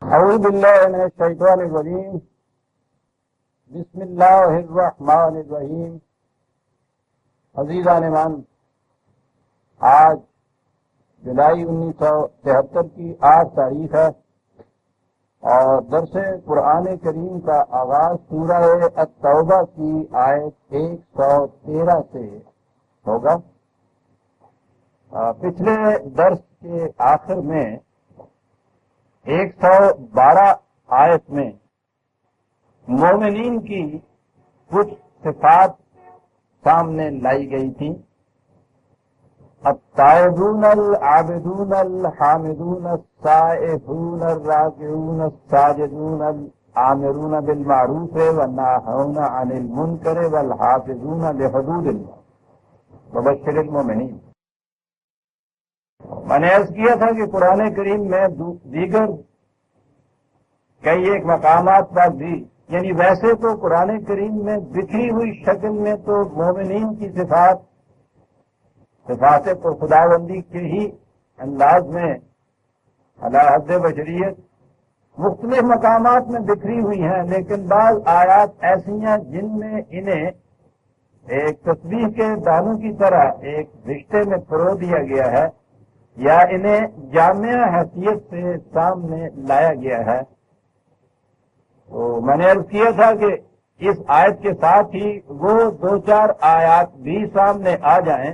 اعوذ باللہ من الشیطان الرجیم بسم اللہ الرحمن الرحیم۔ عزیزان من، آج جولائی 1973 کی 8 تاریخ ہے اور درس قرآن کریم کا آغاز سورہ التوبہ کی آیت 113 سے ہوگا۔ پچھلے درس کے آخر میں 112 آیت میں مومنین کی کچھ صفات سامنے لائی گئی تھیں۔ التائبون العابدون الحامدون السائحون الراکعون الساجدون الآمرون بالمعروف والناہون عن المنکر والحافظون لحدود اللہ وبشر المؤمنین۔ میں نے عرض کیا تھا کہ قرآن کریم میں دیگر کئی ایک مقامات پر بھی، یعنی ویسے تو قرآن کریم میں بکھری ہوئی شکل میں تو مومنین کی صفات پر خداوندی کے ہی انداز میں علی حد بشریت مختلف مقامات میں بکھری ہوئی ہیں، لیکن بعض آیات ایسی ہیں جن میں انہیں ایک تسبیح کے دانوں کی طرح ایک رشتے میں پرو دیا گیا ہے یا انہیں جامعہ حیثیت سے سامنے لایا گیا ہے۔ تو میں نے عرض کیا تھا کہ اس آیت کے ساتھ ہی وہ 2-4 آیات بھی سامنے آ جائیں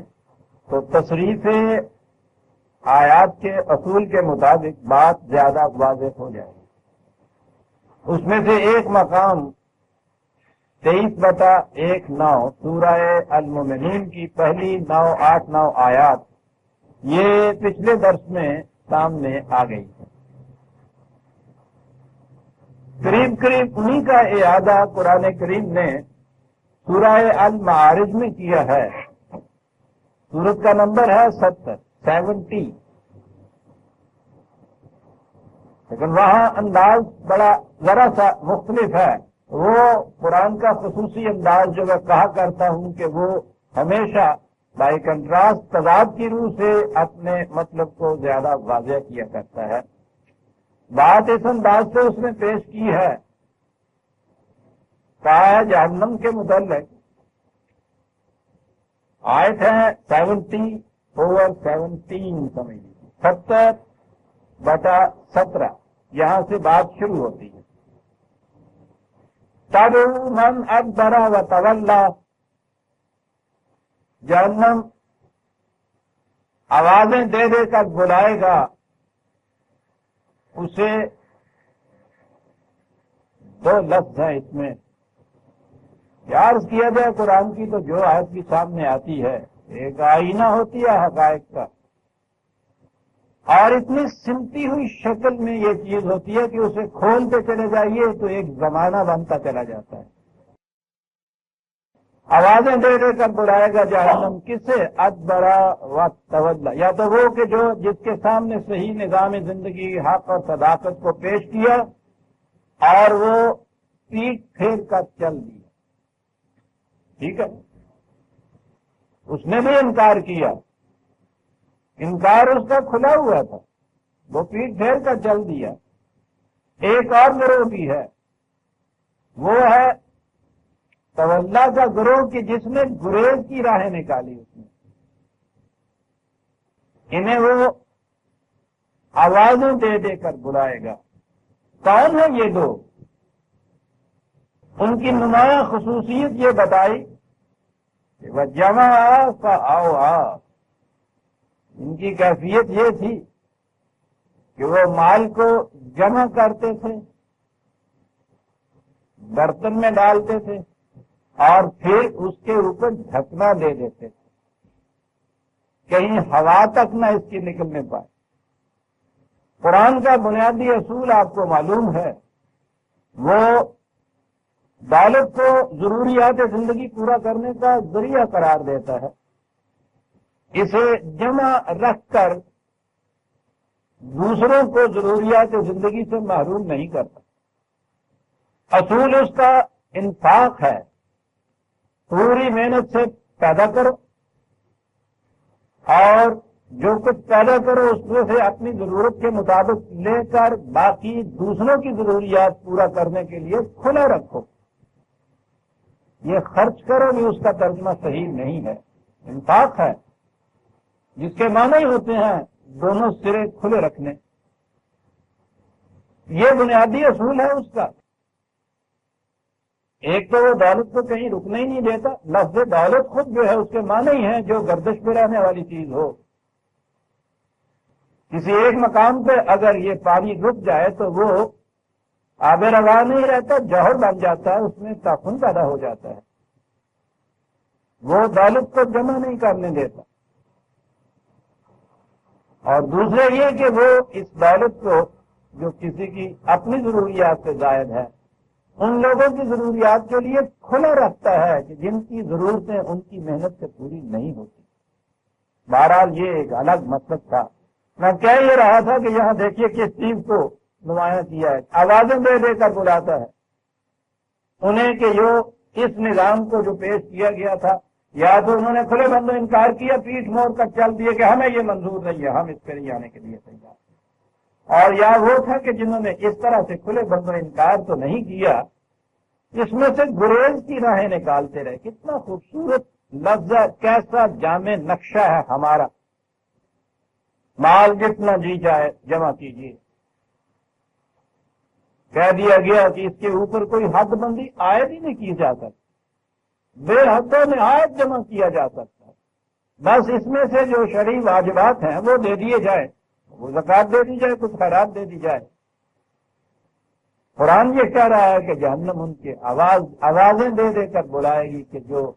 تو تصریف آیات کے اصول کے مطابق بات زیادہ واضح ہو جائے۔ اس میں سے ایک مقام 23/1-9 سورہ المومنین کی پہلی 9-8-9 آیات یہ پچھلے درس میں سامنے آ گئی ہے۔ قریب انہی کا اعادہ قرآن کریم نے سورہ المعارج میں کیا ہے۔ سورت کا نمبر ہے 70 لیکن وہاں انداز بڑا ذرا سا مختلف ہے۔ وہ قرآن کا خصوصی انداز جو میں کہا کرتا ہوں کہ وہ ہمیشہ بائی کنٹراسٹ تضاد کی روح سے اپنے مطلب کو زیادہ واضح کیا کرتا ہے۔ بات اس انداز سے اس نے پیش کی ہے، کہا ہے جہنم کے متعلق، آیت ہے 70/17 سمجھ لیجیے، 70/17 یہاں سے بات شروع ہوتی ہے۔ تَدْعُو مَنْ أَدْبَرَ وَتَوَلَّى، جہنم آوازیں دے دے کر بلائے گا اسے۔ 2 لفظ ہیں اس میں۔ عرض کیا جائے قرآن کی تو جو آیت کی سامنے آتی ہے ایک آئینہ ہوتی ہے حقائق کا، اور اتنی سمٹی ہوئی شکل میں یہ چیز ہوتی ہے کہ اسے کھولتے چلے جائیے تو ایک زمانہ بنتا چلا جاتا ہے۔ آوازیں دے دے کر بلائے گا جہنم، کسے؟ ادبرا و تولا، یا تو وہ کہ جو جس کے سامنے صحیح نظام زندگی حق اور صداقت کو پیش کیا اور وہ پیٹ پھیر کر چل دیا، ٹھیک ہے، اس نے بھی انکار کیا، انکار اس کا کھلا ہوا تھا، وہ پیٹ پھیر کر چل دیا۔ ایک اور گروہ بھی ہے، وہ ہے تولا کا گروہ کی جس نے گریز کی راہیں نکالی، اس نے انہیں وہ آوازیں دے دے کر بلائے گا۔ کون ہے یہ لوگ؟ ان کی نمایاں خصوصیت یہ بتائی کہ وہ جمع فآوعا، ان کی کیفیت یہ تھی کہ وہ مال کو جمع کرتے تھے، برتن میں ڈالتے تھے اور پھر اس کے اوپر ڈھکنا دے دیتے تھے، کہیں ہوا تک نہ اس کی نکلنے پائے۔ قرآن کا بنیادی اصول آپ کو معلوم ہے، وہ دولت کو ضروریات زندگی پورا کرنے کا ذریعہ قرار دیتا ہے، اسے جمع رکھ کر دوسروں کو ضروریات زندگی سے محروم نہیں کرتا۔ اصول اس کا انفاق ہے، پوری محنت سے پیدا کرو اور جو کچھ پیدا کرو اس میں سے اپنی ضرورت کے مطابق لے کر باقی دوسروں کی ضروریات پورا کرنے کے لیے کھلا رکھو. یہ خرچ کرو بھی اس کا ترجمہ صحیح نہیں ہے، انفاق ہے، جس کے معنی ہوتے ہیں دونوں سرے کھلے رکھنے. یہ بنیادی اصول ہے اس کا. ایک تو وہ دولت کو کہیں رکنے ہی نہیں دیتا. لفظ دولت خود جو ہے اس کے معنی ہے جو گردش میں رہنے والی چیز ہو. کسی ایک مقام پہ اگر یہ پانی رک جائے تو وہ آب روا نہیں رہتا، جوہر بن جاتا ہے، اس میں تعفن پیدا ہو جاتا ہے. وہ دولت کو جمع نہیں کرنے دیتا. اور دوسرے یہ کہ وہ اس دولت کو جو کسی کی اپنی ضروریات سے زائد ہے ان لوگوں کی ضروریات کے لیے کھلا رکھتا ہے کہ جن کی ضرورتیں ان کی محنت سے پوری نہیں ہوتی. بہرحال یہ ایک الگ مطلب تھا. میں کہہ یہ رہا تھا کہ یہاں دیکھیے کس چیز کو نمایاں کیا ہے. آوازیں دے دے کر بلاتا ہے انہیں کہ جو اس نظام کو جو پیش کیا گیا تھا یا تو انہوں نے کھلے بندوں انکار کیا، پیٹھ موڑ کر چل دیے کہ ہمیں یہ منظور نہیں ہے، ہم اس پہ نہیں آنے کے لیے تیار. اور یا وہ تھا کہ جنہوں نے اس طرح سے کھلے بندوں انکار تو نہیں کیا، اس میں سے گریز کی راہیں نکالتے رہے. کتنا خوبصورت لفظ ہے، کیسا جامع نقشہ ہے ہمارا. مال جتنا جی جائے جمع کیجیے. کہہ دیا گیا کہ اس کے اوپر کوئی حد بندی عائد ہی نہیں کی جا سکتی، بے حدوں میں عائد جمع کیا جا سکتا ہے. بس اس میں سے جو شرعی واجبات ہیں وہ دے دیے جائیں، وہ زکوٰۃ دے دی جائے، کچھ خیرات دے دی جائے. قرآن یہ کہہ رہا ہے کہ جہنم ان کے آوازیں دے دے کر بلائے گی کہ جو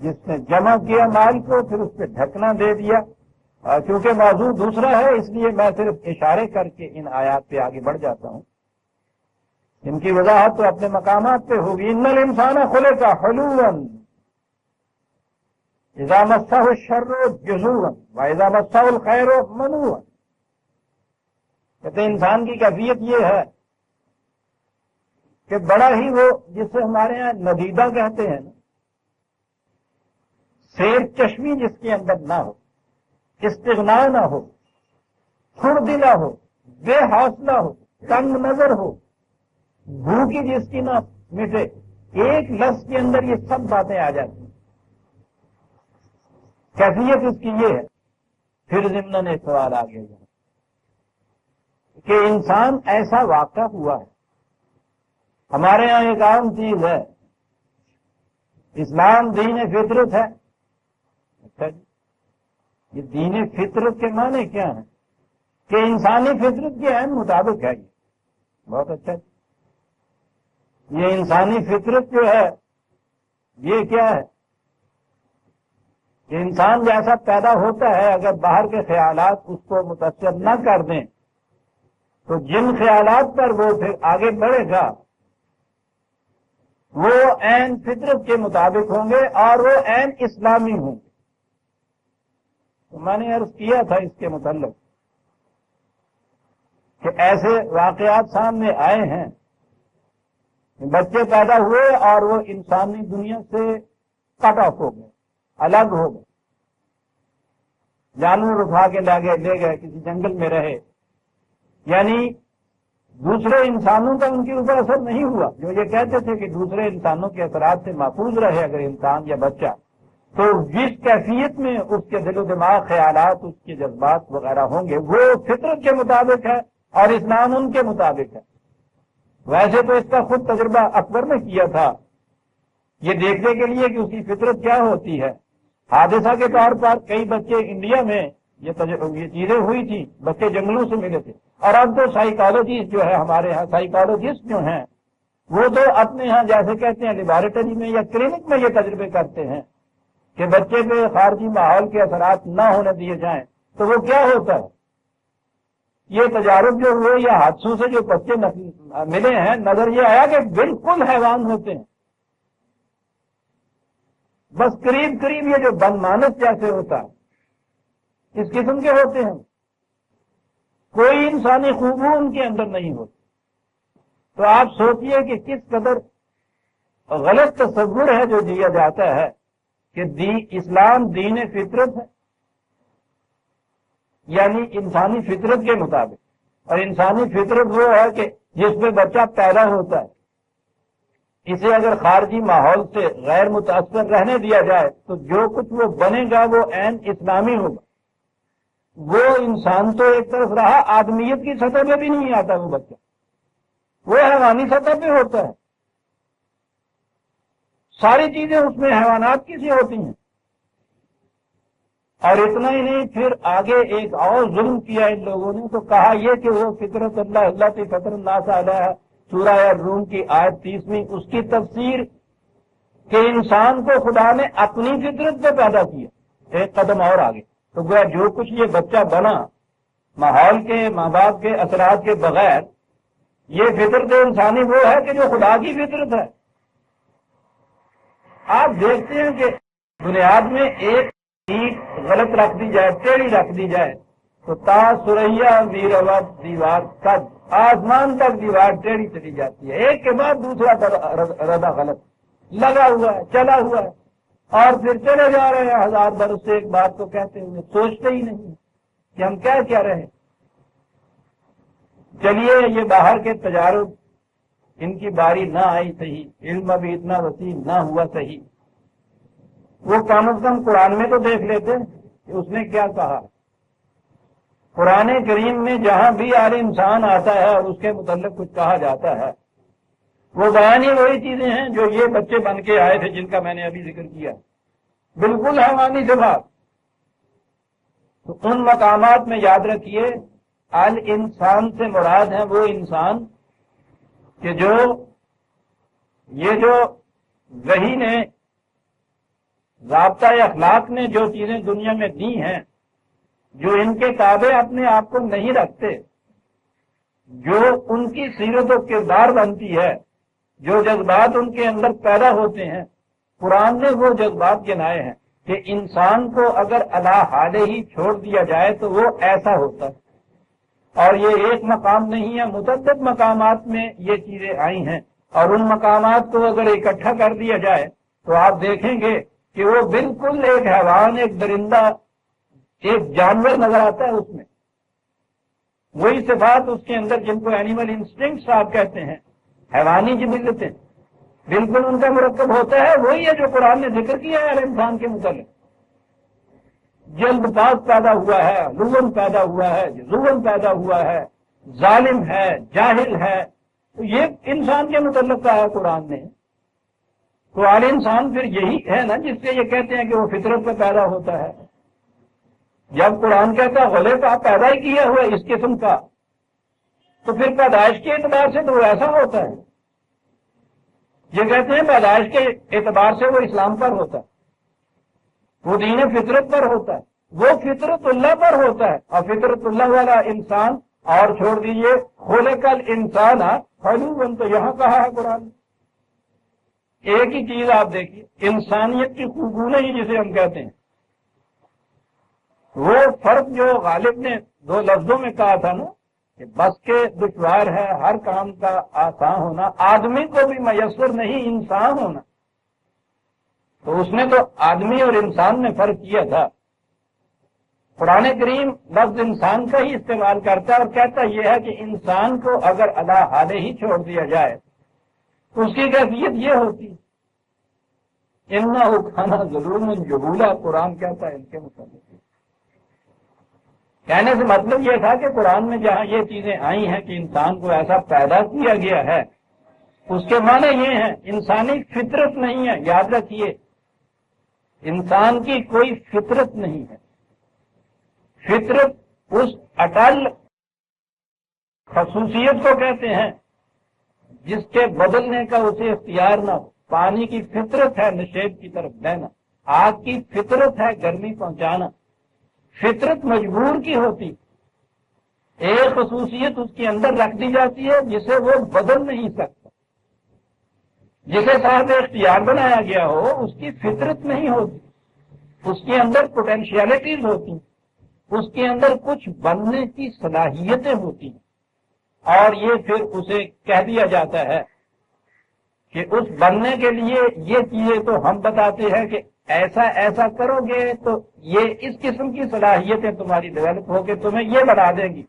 جس نے جمع کیا مال کو پھر اس پہ ڈھکنا دے دیا. کیونکہ موضوع دوسرا ہے اس لیے میں صرف اشارے کر کے ان آیات پہ آگے بڑھ جاتا ہوں. ان کی وضاحت تو اپنے مقامات پہ ہوگی. ان الانسان خلق حلوا اذا مسہ الشر جزوعا واذا مسہ الخیر منوعا. کہتے انسان کی کیفیت یہ ہے کہ بڑا ہی وہ جسے ہمارے یہاں ندیدہ کہتے ہیں، سیر چشمی جس کے اندر نہ ہو، استغنا نہ ہو، خردلہ ہو، بے حوصلہ ہو، تنگ نظر ہو، بھوکی جس کی نہ مٹے، ایک لفظ کے اندر یہ سب باتیں آ جاتی ہیں. کیفیت اس کی یہ ہے. پھر ضمن ایک سوال آ گیا کہ انسان ایسا واقع ہوا ہے. ہمارے یہاں ایک عام چیز ہے، اسلام دین فطرت ہے. اچھا جی، یہ دین فطرت کے معنی کیا ہیں؟ کہ انسانی فطرت کے عین مطابق ہے. یہ بہت اچھا جی. یہ انسانی فطرت جو ہے یہ کیا ہے کہ انسان جیسا پیدا ہوتا ہے اگر باہر کے خیالات اس کو متاثر نہ کر دیں تو جن خیالات پر وہ پھر آگے بڑھے گا وہ عین فطرت کے مطابق ہوں گے اور وہ عین اسلامی ہوں گے. تو میں نے عرض کیا تھا اس کے متعلق کہ ایسے واقعات سامنے آئے ہیں، بچے پیدا ہوئے اور وہ انسانی دنیا سے کٹ آف ہو گئے، الگ ہو گئے، جانور اٹھا کے لے گئے کسی جنگل میں رہے. یعنی دوسرے انسانوں کا ان کے اوپر اثر نہیں ہوا. جو یہ کہتے تھے کہ دوسرے انسانوں کے اثرات سے محفوظ رہے اگر انسان یا بچہ، تو جس کیفیت میں اس کے دل و دماغ، خیالات، اس کے جذبات وغیرہ ہوں گے وہ فطرت کے مطابق ہے اور اسلام ان کے مطابق ہے. ویسے تو اس کا خود تجربہ اکبر نے کیا تھا یہ دیکھنے کے لیے کہ اس کی فطرت کیا ہوتی ہے. حادثہ کے طور پر کئی بچے انڈیا میں یہ چیزیں ہوئی تھی، بچے جنگلوں سے ملے تھے. اور اب تو سائیکالوجسٹ جو ہے ہمارے ہاں، سائیکالوجسٹ جو ہیں وہ تو اپنے ہاں جیسے کہتے ہیں لیبارٹری میں یا کلینک میں یہ تجربے کرتے ہیں کہ بچے پہ خارجی ماحول کے اثرات نہ ہونے دیے جائیں تو وہ کیا ہوتا ہے. یہ تجارب جو ہوئے یا حادثوں سے جو بچے ملے ہیں، نظر یہ آیا کہ بالکل حیوان ہوتے ہیں. بس قریب قریب یہ جو بن مانس جیسے ہوتا ہے اس قسم کے ہوتے ہیں، کوئی انسانی خوبی ان کے اندر نہیں ہوتی. تو آپ سوچئے کہ کس قدر غلط تصور ہے جو دیا جاتا ہے کہ اسلام دین فطرت ہے یعنی انسانی فطرت کے مطابق. اور انسانی فطرت وہ ہے کہ جس میں بچہ پیدا ہوتا ہے اسے اگر خارجی ماحول سے غیر متاثر رہنے دیا جائے تو جو کچھ وہ بنے گا وہ عین اسلامی ہوگا. وہ انسان تو ایک طرف رہا، آدمیت کی سطح پہ بھی نہیں آتا وہ بچہ، وہ حیوانی سطح پہ ہوتا ہے. ساری چیزیں اس میں حیوانات کی سی ہوتی ہیں. اور اتنا ہی نہیں، پھر آگے ایک اور ظلم کیا ان لوگوں نے، تو کہا یہ کہ وہ فطرت اللہ کی فطر الناس علیہ سورہ الروم کی آیت 30، اس کی تفسیر کہ انسان کو خدا نے اپنی فطرت پہ پیدا کیا، ایک قدم اور آگے. تو گویا جو کچھ یہ بچہ بنا ماحول کے، ماں باپ کے اثرات کے بغیر، یہ فطرت انسانی وہ ہے کہ جو خدا کی فطرت ہے. آپ دیکھتے ہیں کہ بنیاد میں ایک اینٹ غلط رکھ دی جائے، ٹیڑھی رکھ دی جائے تو تا سریا ویروا دیوار تک آسمان تک دیوار ٹیڑھی چلی جاتی ہے، ایک کے بعد دوسرا ردہ غلط لگا ہوا ہے، چلا ہوا ہے. اور پھر چلے جا رہے ہیں 1000 برس سے ایک بات کو کہتے ہوئے، سوچتے ہی نہیں کہ ہم کیا رہے ہیں. چلیے یہ باہر کے تجارب ان کی باری نہ آئی صحیح، علم ابھی اتنا وسیع نہ ہوا صحیح، وہ کم از کم قرآن میں تو دیکھ لیتے کہ اس نے کیا کہا. قرآن کریم میں جہاں بھی ہر انسان آتا ہے اور اس کے متعلق کچھ کہا جاتا ہے وہ بیان ہی وہی چیزیں ہیں جو یہ بچے بن کے آئے تھے جن کا میں نے ابھی ذکر کیا، بالکل حیوانی صفات. تو ان مقامات میں یاد رکھیے الانسان سے مراد ہے وہ انسان کہ جو وحی نے، ضابطۂ اخلاق نے جو چیزیں دنیا میں دی ہیں، جو ان کے تابع اپنے آپ کو نہیں رکھتے، جو ان کی سیرت و کردار بنتی ہے، جو جذبات ان کے اندر پیدا ہوتے ہیں، قرآن نے وہ جذبات گنائے ہیں کہ انسان کو اگر علی حالہ ہی چھوڑ دیا جائے تو وہ ایسا ہوتا ہے. اور یہ ایک مقام نہیں ہے، متعدد مقامات میں یہ چیزیں آئی ہیں. اور ان مقامات کو اگر اکٹھا کر دیا جائے تو آپ دیکھیں گے کہ وہ بالکل ایک حیوان، ایک درندہ، ایک جانور نظر آتا ہے. اس میں وہی صفات اس کے اندر جن کو اینیمل انسٹنکٹس آپ کہتے ہیں، حیوانی جبلتیں، بالکل ان کا مرکب ہوتا ہے. وہی ہے جو قرآن نے ذکر کیا ہے انسان کے متعلق. جلد باز پیدا ہوا ہے، لغن پیدا ہوا ہے، ظلم پیدا ہوا ہے، ظالم ہے، جاہل ہے. تو یہ انسان کے متعلق کہا ہے قرآن نے. تو آل انسان پھر یہی ہے نا جس سے یہ کہتے ہیں کہ وہ فطرت پہ پیدا ہوتا ہے. جب قرآن کہتا ہے غلے کا پیدا ہی کیا ہوا اس قسم کا، تو پھر پیدائش کے اعتبار سے تو وہ ایسا ہوتا ہے. یہ کہتے ہیں پیدائش کے اعتبار سے وہ اسلام پر ہوتا ہے، وہ دین فطرت پر ہوتا ہے، وہ فطرت اللہ پر ہوتا ہے. اور فطرت اللہ والا انسان، اور چھوڑ دیجئے خلق الانسان حلوعا، تو یہاں کہا ہے قرآن نے. ایک ہی چیز آپ دیکھیے، انسانیت کی خوبصورتی ہی جسے ہم کہتے ہیں، وہ فرق جو غالب نے 2 لفظوں میں کہا تھا نا کہ بس کے دشوار ہے ہر کام کا آسان ہونا، آدمی کو بھی میسر نہیں انسان ہونا. تو اس نے تو آدمی اور انسان میں فرق کیا تھا. قرآن کریم لفظ انسان کا ہی استعمال کرتا ہے اور کہتا یہ ہے کہ انسان کو اگر علی حالہ ہی چھوڑ دیا جائے تو اس کی کیفیت یہ ہوتی ہے، انہ کھانا ظلوم جہولا. قرآن کہتا ہے ان کے متعلق. کہنے سے مطلب یہ تھا کہ قرآن میں جہاں یہ چیزیں آئی ہیں کہ انسان کو ایسا پیدا کیا گیا ہے، اس کے معنی یہ ہیں انسانی فطرت نہیں ہے. یاد رکھیے انسان کی کوئی فطرت نہیں ہے. فطرت اس اٹل خصوصیت کو کہتے ہیں جس کے بدلنے کا اسے اختیار نہ ہو. پانی کی فطرت ہے نشیب کی طرف بہنا، آگ کی فطرت ہے گرمی پہنچانا. فطرت مجبور کی ہوتی، ایک خصوصیت اس کے اندر رکھ دی جاتی ہے جسے وہ بدل نہیں سکتا. جسے صاحب اختیار بنایا گیا ہو اس کی فطرت نہیں ہوتی، اس کے اندر پوٹینشیلٹیز ہوتی، اس کے اندر کچھ بننے کی صلاحیتیں ہوتی ہیں. اور یہ پھر اسے کہہ دیا جاتا ہے کہ اس بننے کے لیے یہ چیزیں تو ہم بتاتے ہیں کہ ایسا ایسا کرو گے تو یہ اس قسم کی صلاحیتیں تمہاری ڈیولپ ہو کے تمہیں یہ بنا دیں گی.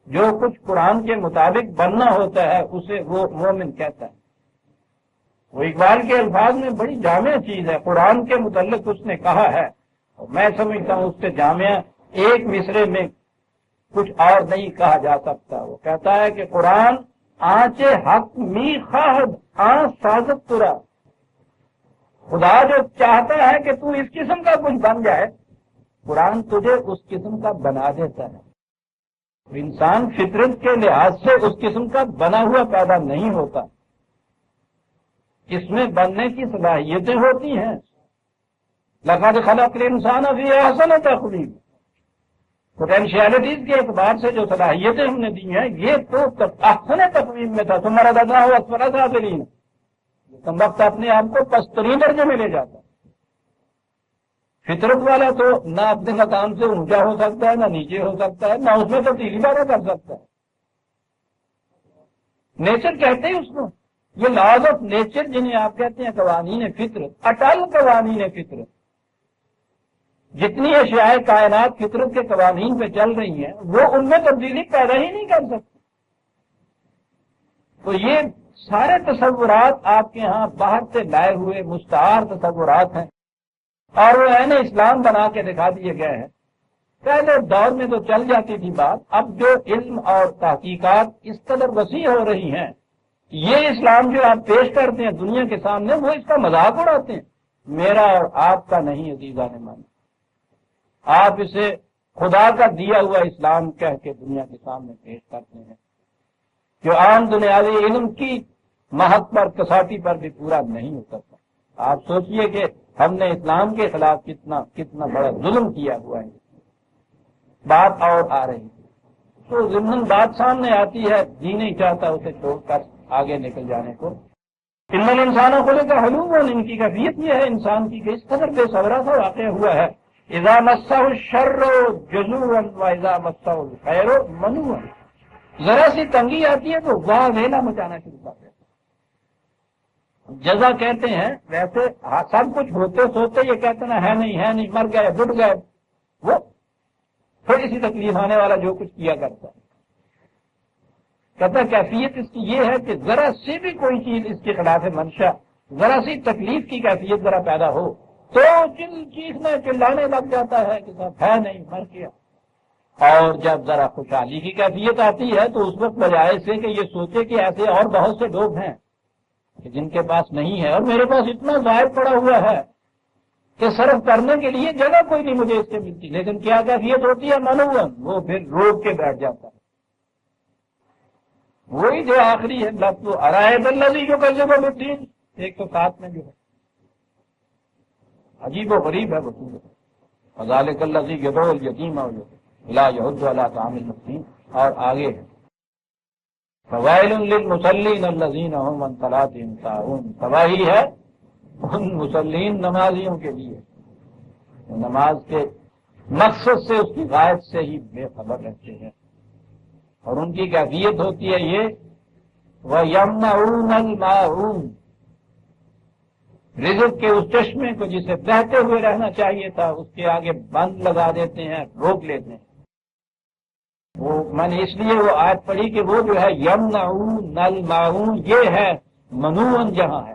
جو کچھ قرآن کے مطابق بننا ہوتا ہے اسے وہ مومن کہتا ہے. وہ اقبال کے الفاظ میں بڑی جامع چیز ہے. قرآن کے متعلق اس نے کہا ہے، میں سمجھتا ہوں اس سے جامع ایک مصرے میں کچھ اور نہیں کہا جا سکتا. وہ کہتا ہے کہ قرآن آنچے حق می خواہد آن سازت ترا. خدا جو چاہتا ہے کہ تو اس قسم کا کچھ بن جائے، قرآن تجھے اس قسم کا بنا دیتا ہے. انسان فطرت کے لحاظ سے اس قسم کا بنا ہوا پیدا نہیں ہوتا. اس میں بننے کی صلاحیتیں ہوتی ہیں. لقد خلقنا الانسان فی احسن تقویم. پوٹینشیلٹیز کے اعتبار سے جو صلاحیتیں ہم نے دی ہیں یہ تو احسن تقویم میں تھا. تمہارا دادا ہو اسفل سافلین، کم وقت اپنے آپ کو پسترین درجے میں لے جاتا. فطرت والا تو نہ اپنے مقام سے اونچا ہو سکتا ہے، نہ نیچے ہو سکتا ہے، نہ اس میں تبدیلی پیدا کر سکتا ہے. نیچر کہتے ہیں اس کو. یہ لاز آف نیچر جنہیں آپ کہتے ہیں قوانین فطرت، اٹل قوانین فطرت. جتنی اشیاء کائنات فطرت کے قوانین پہ چل رہی ہیں وہ ان میں تبدیلی پیدا ہی نہیں کر سکتی. تو یہ سارے تصورات آپ کے ہاں باہر سے لائے ہوئے مستعار تصورات ہیں اور وہ عین اسلام بنا کے دکھا دیے گئے ہیں. پہلے دور میں تو چل جاتی تھی بات. اب جو علم اور تحقیقات اس قدر وسیع ہو رہی ہیں، یہ اسلام جو آپ پیش کرتے ہیں دنیا کے سامنے وہ اس کا مذاق اڑاتے ہیں. میرا اور آپ کا نہیں عزیزان من. آپ اسے خدا کا دیا ہوا اسلام کہہ کے دنیا کے سامنے پیش کرتے ہیں جو عام دنیاوی علم کی مہک پر کساٹی پر بھی پورا نہیں ہو سکتا. آپ سوچئے کہ ہم نے اسلام کے خلاف کتنا بڑا ظلم کیا ہوا ہے. بات اور آ رہی ہے تو ضمن بات سامنے آتی ہے، جی نہیں چاہتا اسے چھوڑ کر آگے نکل جانے کو. ان انسانوں کو لے کر حلوم، ان کی کیفیت یہ ہے انسان کی کہ اس قدر بے صبرا سا واقع ہوا ہے. اذا مسہ الشر جزوعا واذا مسہ الخیر منوعا. ذرا سی تنگی آتی ہے تو واہ ویلا مچانا شروع کر دیتا. جزا کہتے ہیں ویسے سب کچھ ہوتے سوتے یہ کہتے ہیں ہے نہیں مر گئے ڈٹ گئے. وہ تھوڑی سی تکلیف آنے والا جو کچھ کیا کرتا ہے. کہتا ہے کیفیت اس کی یہ ہے کہ ذرا سی بھی کوئی چیز اس کے خلاف منشا، ذرا سی تکلیف کی کیفیت ذرا پیدا ہو تو چیخنے چلانے لگ جاتا ہے کہ صاحب ہے نہیں مر گیا. اور جب ذرا خوشحالی کی کیفیت آتی ہے تو اس وقت بجائے سے کہ یہ سوچے کہ ایسے اور بہت سے لوگ ہیں کہ جن کے پاس نہیں ہے اور میرے پاس اتنا ظاہر پڑا ہوا ہے کہ صرف کرنے کے لیے جگہ کوئی نہیں مجھے اس سے ملتی، لیکن کیا کیفیت ہوتی ہے منون، وہ پھر روک کے بیٹھ جاتا ہے. وہی جو آخری ہے لفظ ارائے الذی یکذب بالدین 107 میں جو ہے عجیب و غریب ہے وہ سورۃ. فذلک الذی یدعو الیتیم لا یحض علی طعام المسکین. اور آگے ہے فویل للمصلین الذین هم عن صلاتهم ساہون. تباہی ہے ان مسلین نمازیوں کے لیے نماز کے مقصد سے اس کی غائب سے ہی بے خبر رہتے ہیں. اور ان کی کیفیت ہوتی ہے یہ وَيَمْنَعُونَ الْمَاعُونَ. رزق کے اس چشمے کو جسے بہتے ہوئے رہنا چاہیے تھا اس کے آگے بند لگا دیتے ہیں، روک لیتے ہیں. وہ میں نے اس لیے وہ آیت پڑھی کہ وہ جو ہے یمنعون الماعون یہ ہے منوعن جہاں ہے،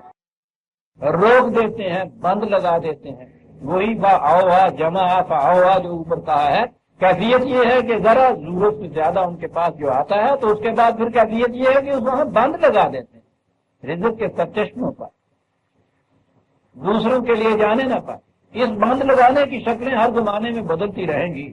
روک دیتے ہیں بند لگا دیتے ہیں. وہی با اوہا جمع فاوہا جو اوپر کہا ہے. کیفیت یہ ہے کہ ذرا ضرورت سے زیادہ ان کے پاس جو آتا ہے تو اس کے بعد پھر کیفیت یہ ہے کہ اس وہاں بند لگا دیتے ہیں رزق کے سرچشموں پر، دوسروں کے لیے جانے نہ پائے. اس بند لگانے کی شکلیں ہر زمانے میں بدلتی رہیں گی.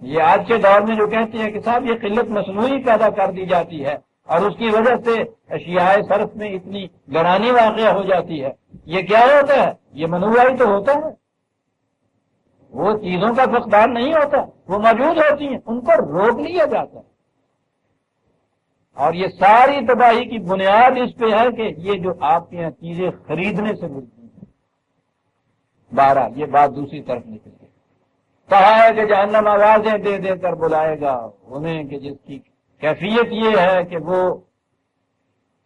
یہ آج کے دور میں جو کہتے ہیں کہ صاحب یہ قلت مصنوعی پیدا کر دی جاتی ہے اور اس کی وجہ سے اشیاء صرف میں اتنی گرانی واقع ہو جاتی ہے، یہ کیا ہوتا ہے؟ یہ منوعی تو ہوتا ہے. وہ چیزوں کا فقدان نہیں ہوتا، وہ موجود ہوتی ہیں، ان کو روک لیا جاتا ہے. اور یہ ساری تباہی کی بنیاد اس پہ ہے کہ یہ جو آپ کے یہاں چیزیں خریدنے سے ملتی ہیں. بہرحال یہ بات دوسری طرف نکل گئی. کہا ہے کہ جہنم آوازیں دے دے کر بلائے گا انہیں کہ جس کی کیفیت یہ ہے کہ وہ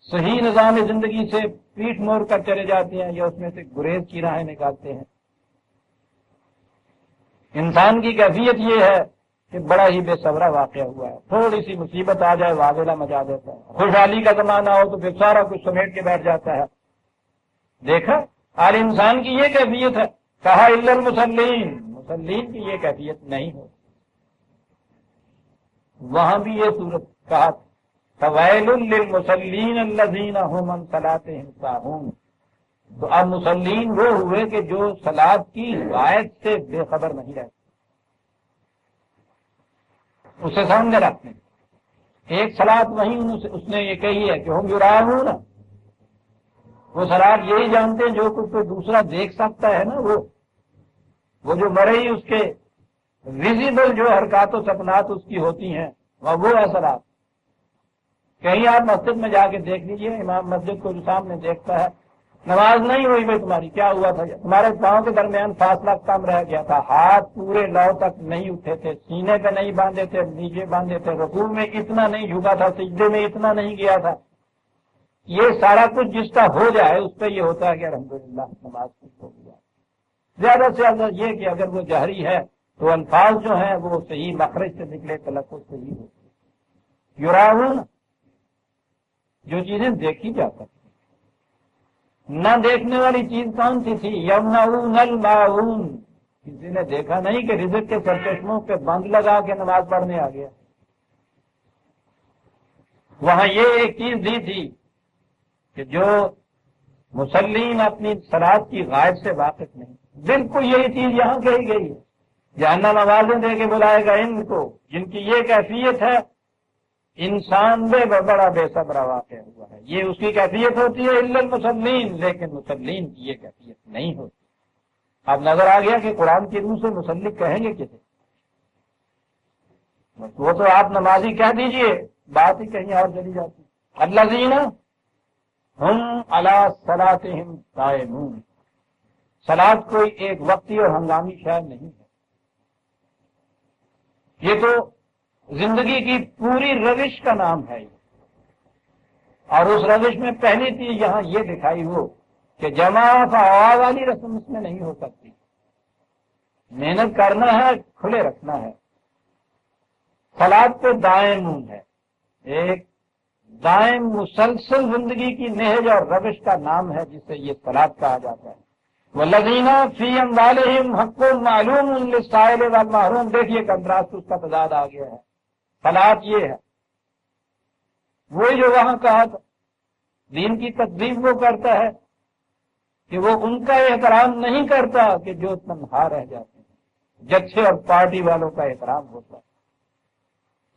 صحیح نظام زندگی سے پیٹھ موڑ کر چلے جاتے ہیں یا اس میں سے گریز کی راہیں نکالتے ہیں۔ انسان کی کیفیت یہ ہے کہ بڑا ہی بے صبرا واقعہ ہوا ہے، تھوڑی سی مصیبت آ جائے واویلا مچا دیتا ہے، خوشحالی کا زمانہ ہو تو پھر سارا کچھ سمیٹ کے بیٹھ جاتا ہے۔ دیکھا آج انسان کی یہ کیفیت ہے، کہا الا المصلین، مسلین کی یہ کیفیت نہیں ہو۔ وہاں بھی یہ صورت کہا فویل للمصلین الذین هم عن صلاتهم ساہون، تو اب مسلین وہ ہوئے کہ جو صلاۃ کی غائب سے بے خبر نہیں رہتے، اسے سامنے رکھتے ہیں۔ ایک صلاۃ وہیں اس نے یہ کہی ہے کہ ہم یراؤون، وہ صلاۃ یہی جانتے ہیں جو کچھ کوئی دوسرا دیکھ سکتا ہے نا، وہ جو مرئی اس کے ویزیبل جو حرکات و سکنات اس کی ہوتی ہیں وہ ہے صلاۃ۔ کہیں آپ مسجد میں جا کے دیکھ لیجئے، امام مسجد کو جو سامنے دیکھتا ہے، نماز نہیں ہوئی بھائی تمہاری، کیا ہوا تھا؟ تمہارے پاؤں کے درمیان فاصلہ کم رہ گیا تھا، ہاتھ پورے لو تک نہیں اٹھے تھے، سینے پہ نہیں باندھے تھے، نیچے باندھے تھے، رکوع میں اتنا نہیں جھکا تھا، سجدے میں اتنا نہیں گیا تھا۔ یہ سارا کچھ جس کا ہو جائے اس پہ یہ ہوتا ہے کہ الحمدللہ نماز ہو گیا۔ زیادہ سے زیادہ یہ کہ اگر وہ جہری ہے تو الفاظ جو ہیں وہ صحیح مخرج سے نکلے، تلفظ صحیح ہو۔ یراؤن، جو چیزیں دیکھی جا سکتی، نہ دیکھنے والی چیز کون سی تھی؟ یمنعون الماعون، کسی نے دیکھا نہیں کہ رزق کے سرچشموں پہ بند لگا کے نماز پڑھنے آ گیا۔ وہاں یہ ایک چیز دی تھی کہ جو مسلین اپنی صلاۃ کی غائب سے واقف نہیں، بالکل یہی چیز یہاں کہی گئی ہے۔ جہنم آوازیں دے کے بلائے گا ان کو جن کی یہ کیفیت ہے، انسان بے بڑا بے صبر واقع ہوا ہے، یہ اس کی کیفیت ہوتی ہے الا المصلین، لیکن مسلین کی یہ کیفیت نہیں ہوتی۔ اب نظر آ گیا کہ قرآن کی روح سے مسلک کہیں گے کسے؟ وہ تو آپ نمازی کہہ دیجئے، بات ہی کہیں اور چلی جاتی۔ الذین ہم علی صلاتہم قائمون، صلاۃ کوئی ایک وقتی اور ہنگامی شے نہیں ہے، یہ تو زندگی کی پوری روش کا نام ہے۔ اور اس روش میں پہلی چیز یہاں یہ دکھائی ہو کہ جمع فوا والی رسم اس میں نہیں ہو سکتی، محنت کرنا ہے، کھلے رکھنا ہے۔ صلاۃ پہ دائم ہے، ایک دائم مسلسل زندگی کی نہج اور روش کا نام ہے جسے یہ صلاۃ کہا جاتا ہے۔ والذین فی اموالہم حق معلوم للسائل والمحروم، دیکھیے کنٹراسٹ اس کا تضاد آ گیا ہے۔ صلاۃ یہ ہے، وہی جو وہاں کہا تھا، دین کی تکذیب وہ کرتا ہے کہ وہ ان کا احترام نہیں کرتا کہ جو تنہا رہ جاتے ہیں، جتھے اور پارٹی والوں کا احترام ہوتا ہے،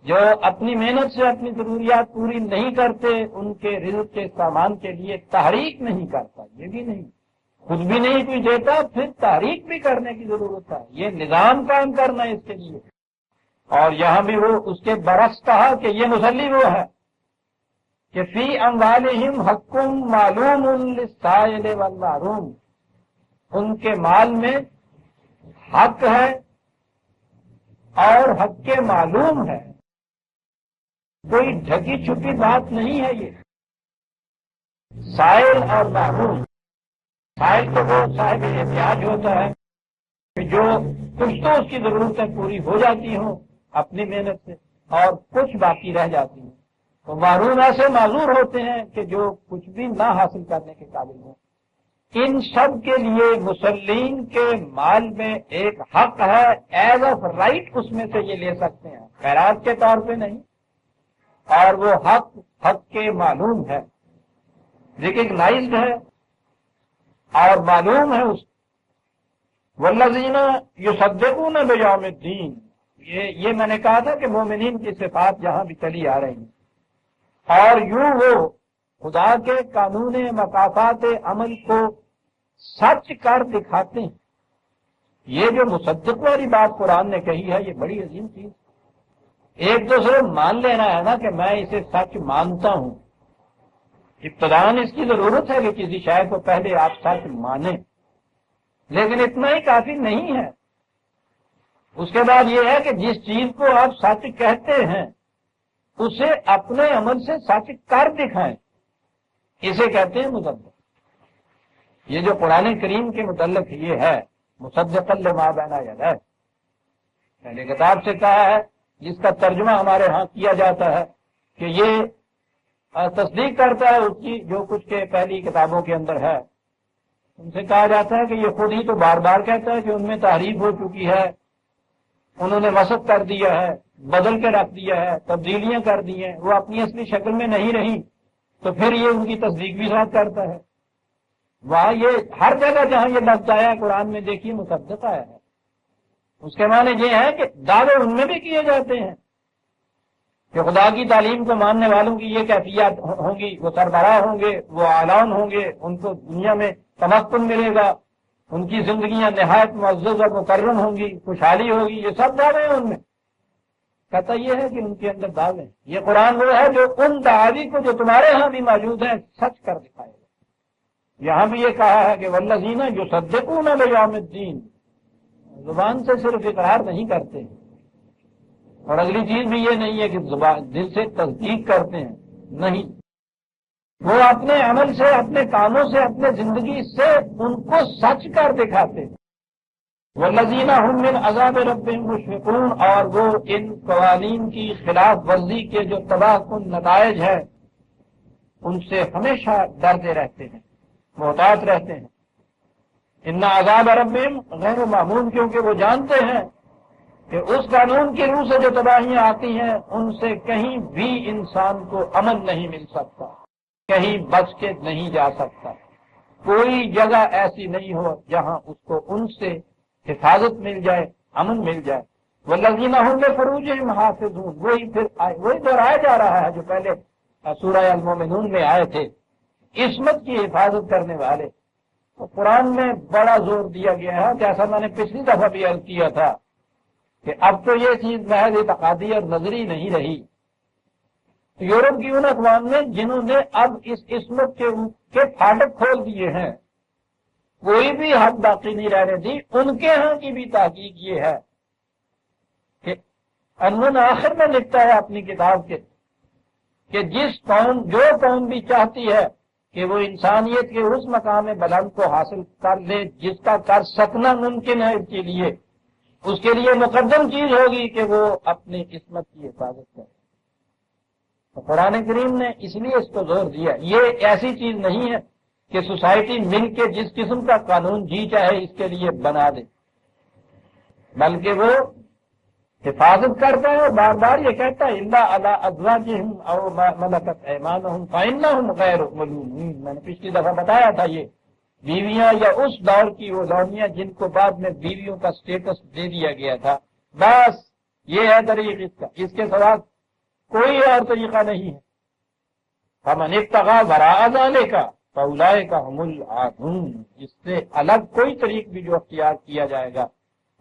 جو اپنی محنت سے اپنی ضروریات پوری نہیں کرتے، ان کے رزق کے سامان کے لیے تحریک نہیں کرتا، یہ بھی نہیں، خود بھی نہیں کوئی دیتا، پھر تحریک بھی کرنے کی ضرورت ہے، یہ نظام قائم کرنا ہے اس کے لیے۔ اور یہاں بھی وہ اس کے برعکس کہا کہ یہ مصلی وہ ہے کہ فی اموالہم حق معلوم للسائل والمحروم، ان کے مال میں حق ہے اور حق کے معلوم ہے، کوئی ڈھکی چھپی بات نہیں ہے۔ یہ سائل اور محروم، سائل تو وہ صاحب احتیاج ہوتا ہے کہ جو کچھ تو اس کی ضرورتیں پوری ہو جاتی ہوں اپنی محنت سے اور کچھ باقی رہ جاتی ہیں، تو محروم ایسے معذور ہوتے ہیں کہ جو کچھ بھی نہ حاصل کرنے کے قابل ہوں۔ ان سب کے لیے مسلین کے مال میں ایک حق ہے، ایز آف رائٹ اس میں سے یہ لے سکتے ہیں، خیرات کے طور پہ نہیں، اور وہ حق کے معلوم ہے، ریکگنائزڈ ہے اور معلوم ہے اس۔ والذین یصدقون بیوم الدین، یہ میں نے کہا تھا کہ مومنین کی صفات یہاں بھی چلی آ رہی ہیں، اور یوں وہ خدا کے قانون مقافات عمل کو سچ کر دکھاتے ہیں۔ یہ جو مصدق والی بات قرآن نے کہی ہے یہ بڑی عظیم چیز، ایک تو صرف مان لینا ہے نا کہ میں اسے سچ مانتا ہوں، ابتداً اس کی ضرورت ہے کہ کسی شے کو پہلے آپ سچ مانیں، لیکن اتنا ہی کافی نہیں ہے۔ اس کے بعد یہ ہے کہ جس چیز کو آپ سچ کہتے ہیں اسے اپنے عمل سے سچ کر دکھائیں، اسے کہتے ہیں مصدق۔ یہ جو قرآن کریم کے متعلق یہ ہے مصدقا لما بین یدیہ، پہلے کتاب سے کہا ہے، جس کا ترجمہ ہمارے ہاں کیا جاتا ہے کہ یہ تصدیق کرتا ہے اس کی جو کچھ کے پہلی کتابوں کے اندر ہے۔ ان سے کہا جاتا ہے کہ یہ خود ہی تو بار بار کہتا ہے کہ ان میں تحریف ہو چکی ہے، انہوں نے وصف کر دیا ہے، بدل کے رکھ دیا ہے، تبدیلیاں کر دی ہیں، وہ اپنی اصلی شکل میں نہیں رہی، تو پھر یہ ان کی تصدیق بھی ساتھ کرتا ہے۔ وہاں یہ ہر جگہ جہاں یہ لفظ آیا ہے قرآن میں دیکھیے مصدق آیا ہے، اس کے معنی یہ ہے کہ دعوے ان میں بھی کیے جاتے ہیں کہ خدا کی تعلیم کو ماننے والوں کی یہ کیفیات ہوں گی، وہ سربراہ ہوں گے، وہ اعلان ہوں گے، ان کو دنیا میں تمکن ملے گا، ان کی زندگیاں نہایت معزز اور مکرم ہوں گی، خوشحالی ہوگی، یہ سب دعوے ہیں ان میں۔ کہتا یہ ہے کہ ان کے اندر دعوے ہیں۔ یہ قرآن وہ ہے جو ان دعاوی کو جو تمہارے ہاں بھی موجود ہیں سچ کر دکھائے گا۔ یہاں بھی یہ کہا ہے کہ والذین یصدقون بیوم الدین، زبان سے صرف اقرار نہیں کرتے، اور اگلی چیز بھی یہ نہیں ہے کہ زبان دل سے تصدیق کرتے ہیں، نہیں، وہ اپنے عمل سے، اپنے کاموں سے، اپنے زندگی سے ان کو سچ کر دکھاتے ہیں۔ والذین هم من عذاب ربهم مشفقون، اور وہ ان قوانین کی خلاف ورزی کے جو تباہ کن نتائج ہیں ان سے ہمیشہ ڈرتے رہتے ہیں، محتاط رہتے ہیں۔ ان عذاب ربهم غیر معمون، کیونکہ وہ جانتے ہیں کہ اس قانون کی روح سے جو تباہیاں آتی ہیں ان سے کہیں بھی انسان کو امن نہیں مل سکتا، کہیں بچ کے نہیں جا سکتا، کوئی جگہ ایسی نہیں ہو جہاں اس کو ان سے حفاظت مل جائے، امن مل جائے۔ والذین هم لفروجہم حافظون، وہی دہرایا جا رہا ہے جو پہلے سورہ المومنون میں آئے تھے، عصمت کی حفاظت کرنے والے۔ تو قرآن میں بڑا زور دیا گیا ہے، جیسا میں نے پچھلی دفعہ بھی عرض کیا تھا کہ اب تو یہ چیز محض اعتقادی اور نظری نہیں رہی۔ یورپ کی ان اقوام نے جنہوں نے اب اس عصمت کے پھاٹک کھول دیے ہیں، کوئی بھی حد باقی نہیں رہنے دی، ان کے ہاں کی بھی تحقیق یہ ہے کہ انہوں نے آخر میں لکھتا ہے اپنی کتاب کے کہ جو قوم بھی چاہتی ہے کہ وہ انسانیت کے اس مقام بلند کو حاصل کر لے جس کا کر سکنا ممکن ہے، اس کے لیے مقدم چیز ہوگی کہ وہ اپنی قسمت کی حفاظت کرے۔ تو قرآن کریم نے اس لیے اس کو زور دیا۔ یہ ایسی چیز نہیں ہے کہ سوسائٹی مل کے جس قسم کا قانون جی چاہے اس کے لیے بنا دے، بلکہ وہ حفاظت کرتا ہے اور بار بار یہ کہتا ہے الا علی ازواجہم او ما ملکت ایمانہم فانہم غیر ملومین۔ میں نے پچھلی دفعہ بتایا تھا یہ بیویاں یا اس دور کی وہ لونیاں جن کو بعد میں بیویوں کا سٹیٹس دے دیا گیا تھا، بس یہ ہے طریق اس کا، اس کے سوا کوئی اور طریقہ نہیں ہے۔ فمن ابتغى وراء ذلك فاولئک هم العادون، اس سے الگ کوئی طریق بھی جو اختیار کیا جائے گا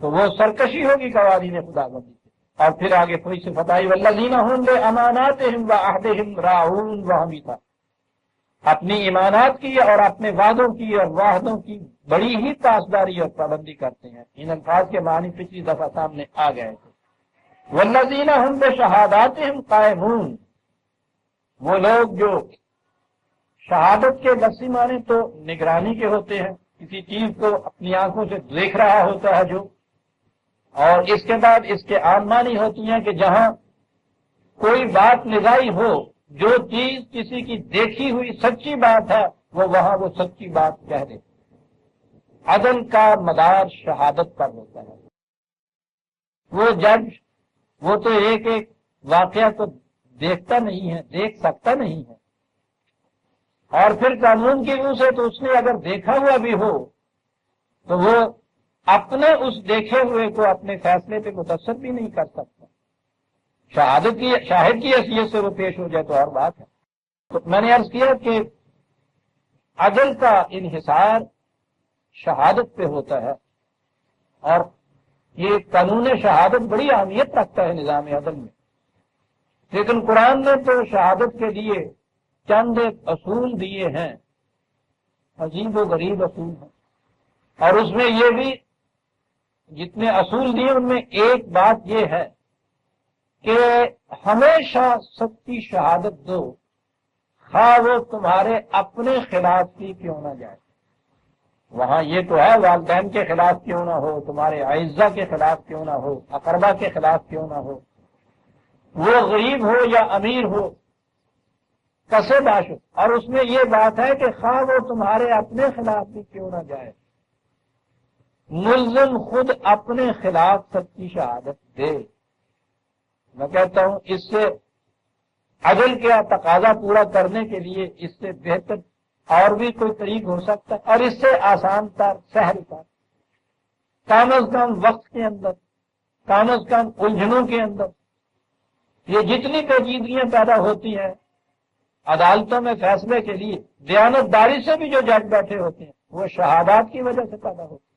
تو وہ سرکشی ہوگی قوانین خدا بندی سے۔ اور پھر آگے کوئی صفت آئی والذین هم باماناتهم وعهدهم راعون، وہاں بھی تھا اپنی ایمانات کی اور اپنے وعدوں کی اور واحدوں کی بڑی ہی پاسداری اور پابندی کرتے ہیں۔ ان الفاظ کے معنی پچھلی دفعہ سامنے آ گئے تھے۔ والذین هم بشہاداتهم قائمون، وہ لوگ جو شہادت کے لفظی معنی تو نگرانی کے ہوتے ہیں، کسی چیز کو اپنی آنکھوں سے دیکھ رہا ہوتا ہے جو، اور اس کے بعد اس کے عام معنی ہوتی ہیں کہ جہاں کوئی بات نگاہی ہو، جو چیز کسی کی دیکھی ہوئی سچی بات ہے وہ وہاں وہ سچی بات کہہ دے۔ عدل کا مدار شہادت پر ہوتا ہے۔ وہ جج وہ تو ایک ایک واقعہ کو دیکھتا نہیں ہے، دیکھ سکتا نہیں ہے، اور پھر قانون کی روح سے تو اس نے اگر دیکھا ہوا بھی ہو تو وہ اپنے اس دیکھے ہوئے کو اپنے فیصلے پہ متاثر بھی نہیں کر سکتا۔ شاہد کی حیثیت سے وہ پیش ہو جائے تو اور بات ہے۔ تو میں نے عرض کیا کہ عدل کا انحصار شہادت پہ ہوتا ہے، اور یہ قانون شہادت بڑی اہمیت رکھتا ہے نظام عدل میں، لیکن قرآن نے تو شہادت کے لیے چند ایک اصول دیے ہیں، عجیب و غریب اصول ہیں، اور اس میں یہ بھی جتنے اصول دیے ان میں ایک بات یہ ہے کہ ہمیشہ سچی شہادت دو، خواہ وہ تمہارے اپنے خلاف ہی کیوں نہ جائے۔ وہاں یہ تو ہے والدین کے خلاف کیوں نہ ہو، تمہارے اعزہ کے خلاف کیوں نہ ہو، اقربا کے خلاف کیوں نہ ہو، وہ غریب ہو یا امیر ہو، کسے باشد، اور اس میں یہ بات ہے کہ خواہ وہ تمہارے اپنے خلاف بھی کیوں نہ جائے، ملزم خود اپنے خلاف سچی شہادت دے۔ میں کہتا ہوں اس سے عدل کا تقاضا پورا کرنے کے لیے اس سے بہتر اور بھی کوئی طریق ہو سکتا ہے، اور اس سے آسان تر، سہل تر، کم از کم وقت کے اندر، کم از کم الجھنوں کے اندر یہ جتنی پیچیدگیاں پیدا ہوتی ہیں عدالتوں میں فیصلے کے لیے، دیانتداری سے بھی جو جج بیٹھے ہوتے ہیں وہ شہادات کی وجہ سے پیدا ہوتی ہے۔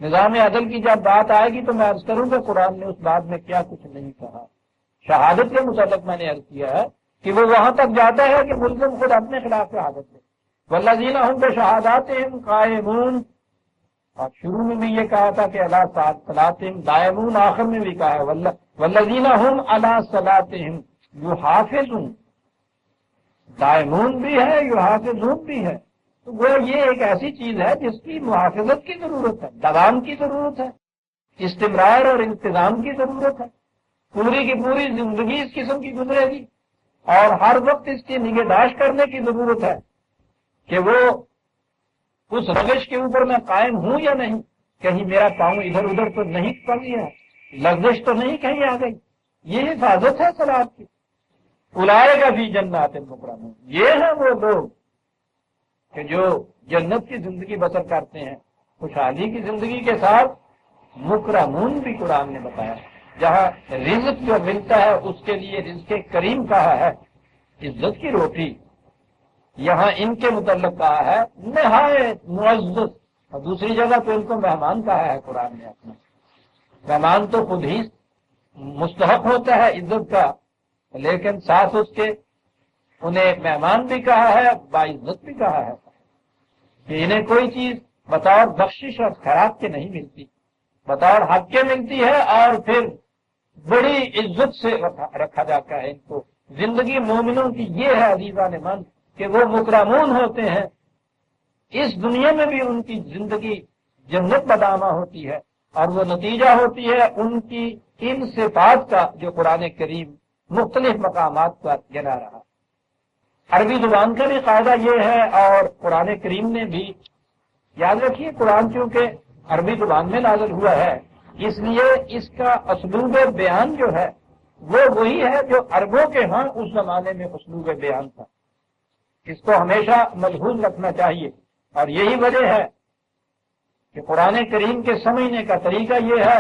نظام عدل کی جب بات آئے گی تو میں عرض کروں کہ قرآن نے اس بات میں کیا کچھ نہیں کہا۔ شہادت کے متعلق میں نے عرض کیا ہے کہ وہ وہاں تک جاتا ہے کہ ملزم خود اپنے خلاف شہادت دے۔ والذین هم بشہاداتہم قائمون، اور شروع میں بھی یہ کہا تھا کہ علی صلاتہم دائمون، آخر میں بھی کہا ہے والذین هم علی صلاتہم یحافظون، دائمون بھی ہے، یحافظون بھی ہے، تو وہ یہ ایک ایسی چیز ہے جس کی محافظت کی ضرورت ہے، دوام کی ضرورت ہے، استمرار اور انتظام کی ضرورت ہے، پوری کی پوری زندگی اس قسم کی گزرے گی، اور ہر وقت اس کی نگہداشت کرنے کی ضرورت ہے کہ وہ اس روش کے اوپر میں قائم ہوں یا نہیں، کہیں میرا پاؤں ادھر ادھر تو نہیں پڑ گیا، لغزش تو نہیں کہیں آ گئی، یہ حفاظت ہے صلاۃ کی۔ اولئک فی جنات مکرمون، یہ ہیں وہ لوگ کہ جو جنت کی زندگی بسر کرتے ہیں، خوشحالی کی زندگی کے ساتھ، مکرمون بھی قرآن نے بتایا، جہاں رزق جو ملتا ہے اس کے لیے رزق کریم کہا ہے، عزت کی روٹی، یہاں ان کے متعلق کہا ہے نہایت معزز، اور دوسری جگہ پہ ان کو مہمان کہا ہے قرآن نے اپنا۔ مہمان تو خود ہی مستحق ہوتا ہے عزت کا، لیکن ساتھ اس کے انہیں مہمان بھی کہا ہے، باعزت بھی کہا ہے کہ انہیں کوئی چیز بطور بخشش اور خیرات کے نہیں ملتی، بطور حق کے ملتی ہے، اور پھر بڑی عزت سے رکھا جاتا ہے ان کو۔ زندگی مومنوں کی یہ ہے عزیزان من کہ وہ مکرمون ہوتے ہیں، اس دنیا میں بھی ان کی زندگی جنت بدامہ ہوتی ہے، اور وہ نتیجہ ہوتی ہے ان کی ان صفات کا جو قرآن کریم مختلف مقامات پر گنا رہا۔ عربی زبان کا بھی قاعدہ یہ ہے، اور قرآن کریم نے بھی، یاد رکھیے قرآن چونکہ عربی زبان میں نازل ہوا ہے اس لیے اس کا اسلوب بیان جو ہے وہ وہی ہے جو عربوں کے ہاں اس زمانے میں اسلوب بیان تھا۔ اس کو ہمیشہ ملحوظ رکھنا چاہیے، اور یہی وجہ ہے کہ قرآن کریم کے سمجھنے کا طریقہ یہ ہے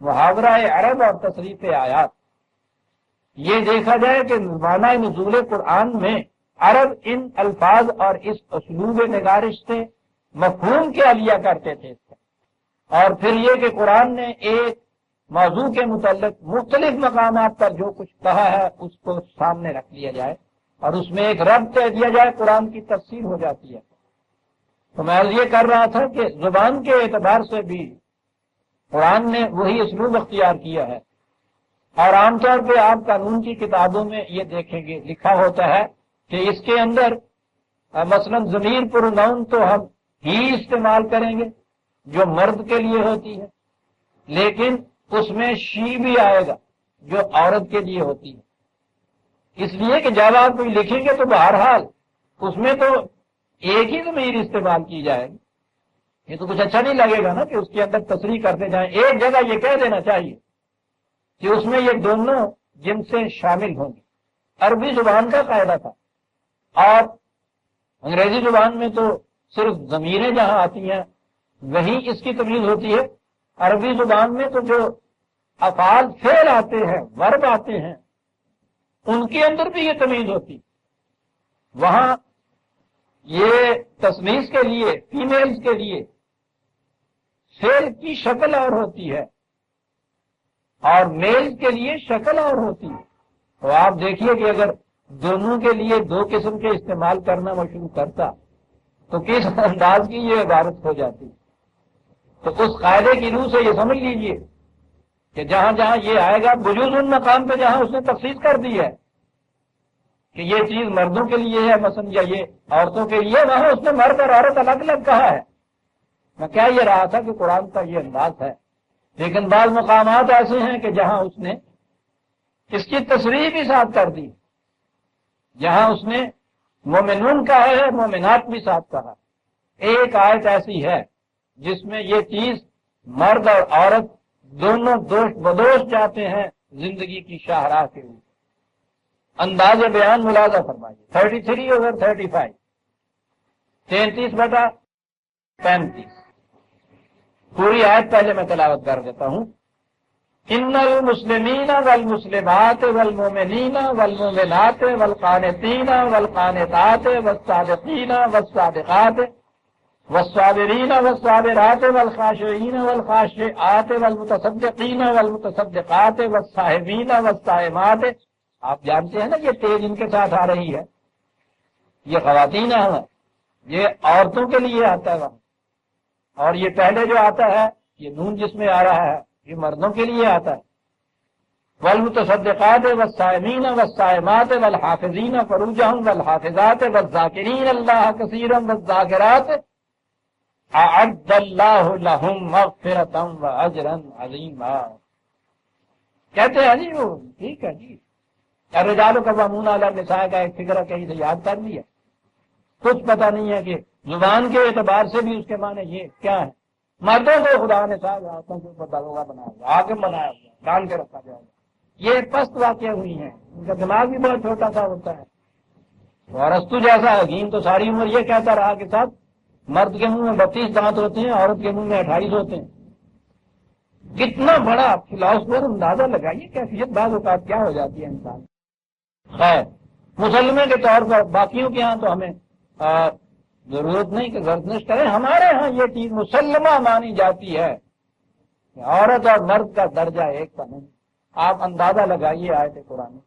محاورہ عرب اور تصریف آیات۔ یہ دیکھا جائے کہ معنی نزول قرآن میں عرب ان الفاظ اور اس اسلوب نگارش سے مفہوم کیا لیا کرتے تھے اس کا، اور پھر یہ کہ قرآن نے ایک موضوع کے متعلق مختلف مقامات پر جو کچھ کہا ہے اس کو سامنے رکھ لیا جائے، اور اس میں ایک ربط دے دیا جائے، قرآن کی تفسیر ہو جاتی ہے۔ تو میں یہ کر رہا تھا کہ زبان کے اعتبار سے بھی قرآن نے وہی اسلوب اختیار کیا ہے، اور عام طور پہ آپ قانون کی کتابوں میں یہ دیکھیں گے لکھا ہوتا ہے کہ اس کے اندر مثلا ضمیر پروناؤن تو ہم ہی استعمال کریں گے جو مرد کے لیے ہوتی ہے، لیکن اس میں شی بھی آئے گا جو عورت کے لیے ہوتی ہے، اس لیے کہ جب آپ کوئی لکھیں گے تو بہرحال اس میں تو ایک ہی ضمیر استعمال کی جائے گی۔ یہ تو کچھ اچھا نہیں لگے گا نا کہ اس کے اندر تصریح کرتے جائیں، ایک جگہ یہ کہہ دینا چاہیے کہ اس میں یہ دونوں جنسیں شامل ہوں گی۔ عربی زبان کا قاعدہ تھا، اور انگریزی زبان میں تو صرف ضمیریں جہاں آتی ہیں وہیں اس کی تمیز ہوتی ہے۔ عربی زبان میں تو جو افعال فعل آتے ہیں، ورب آتے ہیں، ان کے اندر بھی یہ تمیز ہوتی، وہاں یہ تسمیس کے لیے فیمیلز کے لیے فعل کی شکل اور ہوتی ہے، اور میلز کے لیے شکل اور ہوتی ہے۔ تو آپ دیکھیے کہ اگر دونوں کے لیے دو قسم کے استعمال کرنا وہ شروع کرتا تو کس انداز کی یہ عبارت ہو جاتی۔ تو اس قاعدے کی روح سے یہ سمجھ لیجئے کہ جہاں جہاں یہ آئے گا بجوز ان مقام پہ جہاں اس نے تخصیص کر دی ہے کہ یہ چیز مردوں کے لیے ہے مثلا یا یہ عورتوں کے لیے، وہاں اس نے مرد اور عورت الگ الگ کہا ہے، میں کیا یہ رہا تھا کہ قرآن کا یہ انداز ہے، لیکن بعض مقامات ایسے ہیں کہ جہاں اس نے اس کی تصریح بھی ساتھ کر دی، جہاں اس نے مومنون کہا ہے مومنات بھی ساتھ کہا۔ ایک آیت ایسی ہے جس میں یہ چیز مرد اور عورت دونوں دوست بدوش جاتے ہیں زندگی کی شاہراہ کے اوپر۔ انداز بیان ملاحظہ فرمائیے، 33/35، 33/35، پوری آیت پہلے میں تلاوت کر دیتا ہوں۔ ان المسلمین والمسلمات والمؤمنین والمؤمنات والقانتین والقانتات والصادقین والصادقات والصابرین والصابرات والخاشعین والخاشعات والمتصدقین والمتصدقات والصائمین والصائمات۔ آپ جانتے ہیں نا یہ تیز ان کے ساتھ آ رہی ہے، یہ خواتین ہیں، یہ عورتوں کے لیے آتا ہے وہاں، اور یہ پہلے جو آتا ہے یہ نون جس میں آ رہا ہے یہ مردوں کے لیے آتا ہے۔ والمتصدقات والصائمین والصائمات والحافظین فروجہم والحافظات والذاکرین اللہ کثیرا والذاکرات اعد اللہ لہم مغفرۃ واجرا عظیما۔ کہتے ہیں جی وہ ٹھیک ہے جی، الرجال قوامون علی النساء کا ایک فکرہ کہیں سے یاد کر لیا، کچھ پتہ نہیں ہے کہ زبان کے اعتبار سے بھی اس کے معنی یہ کیا ہے۔ مردوں کو خدا نے عورتوں کے اوپر داروغہ بنایا گیا، حاکم بنایا گیا، ڈال کے رکھا جائے گا۔ یہ پست واقع ہوئی ہیں، ان کا دماغ بھی بہت چھوٹا سا ہوتا ہے۔ اور ارسطو جیسا حکیم تو ساری عمر یہ کہتا رہا کہ صاحب مرد کے منہ میں 32 دانت ہوتے ہیں، عورت کے منہ میں 28 ہوتے ہیں۔ کتنا بڑا فلاسفر، اندازہ لگائیے کیفیت بعض اوقات کیا ہو جاتی ہے انسان۔ خیر، مسلمے کے طور پر باقیوں کے ہاں تو ہمیں ضرورت نہیں کہ گردش کریں، ہمارے ہاں یہ چیز مسلمہ مانی جاتی ہے کہ عورت اور مرد کا درجہ ایک کا نہیں۔ آپ اندازہ لگائیے آیت قرآن،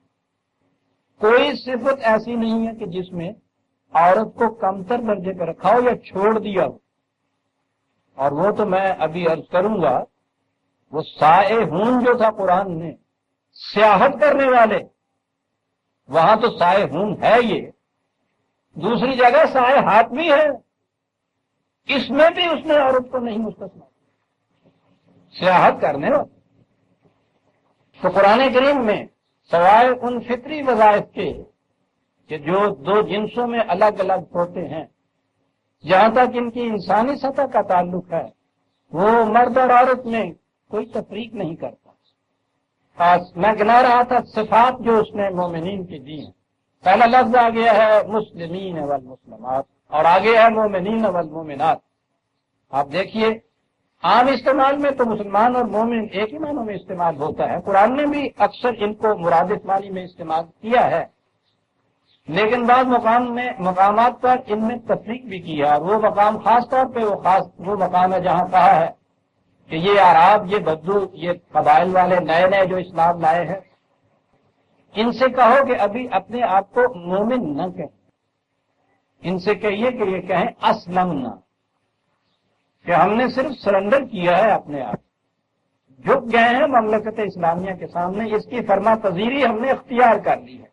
کوئی صفت ایسی نہیں ہے کہ جس میں عورت کو کمتر درجے پہ رکھا ہو یا چھوڑ دیا ہو۔ اور وہ تو میں ابھی عرض کروں گا، وہ سائحون جو تھا قرآن نے، سیاحت کرنے والے، وہاں تو سائحون ہے یہ، دوسری جگہ سائحات بھی ہے، اس میں بھی اس نے عورت کو نہیں مستثنا، سیاحت کرنے والے۔ تو قرآن کریم میں سوائے ان فطری وظائف کے کہ جو دو جنسوں میں الگ الگ ہوتے ہیں، جہاں تک ان کی انسانی سطح کا تعلق ہے وہ مرد اور عورت میں کوئی تفریق نہیں کرتا۔ میں گنا رہا تھا صفات جو اس نے مومنین کی دی ہیں، پہلا لفظ آ گیا ہے مسلمین والمسلمات، اور آگے ہے مومنین والمومنات۔ آپ دیکھیے عام استعمال میں تو مسلمان اور مومن ایک ہی معنوں میں استعمال ہوتا ہے، قرآن نے بھی اکثر ان کو مرادف معنی میں استعمال کیا ہے، لیکن بعض مقامات پر ان میں تفریق بھی کی ہے، اور وہ مقام خاص طور پہ وہ مقام ہے جہاں کہا ہے کہ یہ اعراب، یہ بدو، یہ قبائل والے نئے نئے جو اسلام لائے ہیں، ان سے کہو کہ ابھی اپنے آپ کو مومن نہ کہیں، ان سے کہیے کہ یہ کہیں اسلمنا، کہ ہم نے صرف سرنڈر کیا ہے، اپنے آپ جھک گئے ہیں مملکت اسلامیہ کے سامنے، اس کی فرما پذیری ہم نے اختیار کر لی ہے،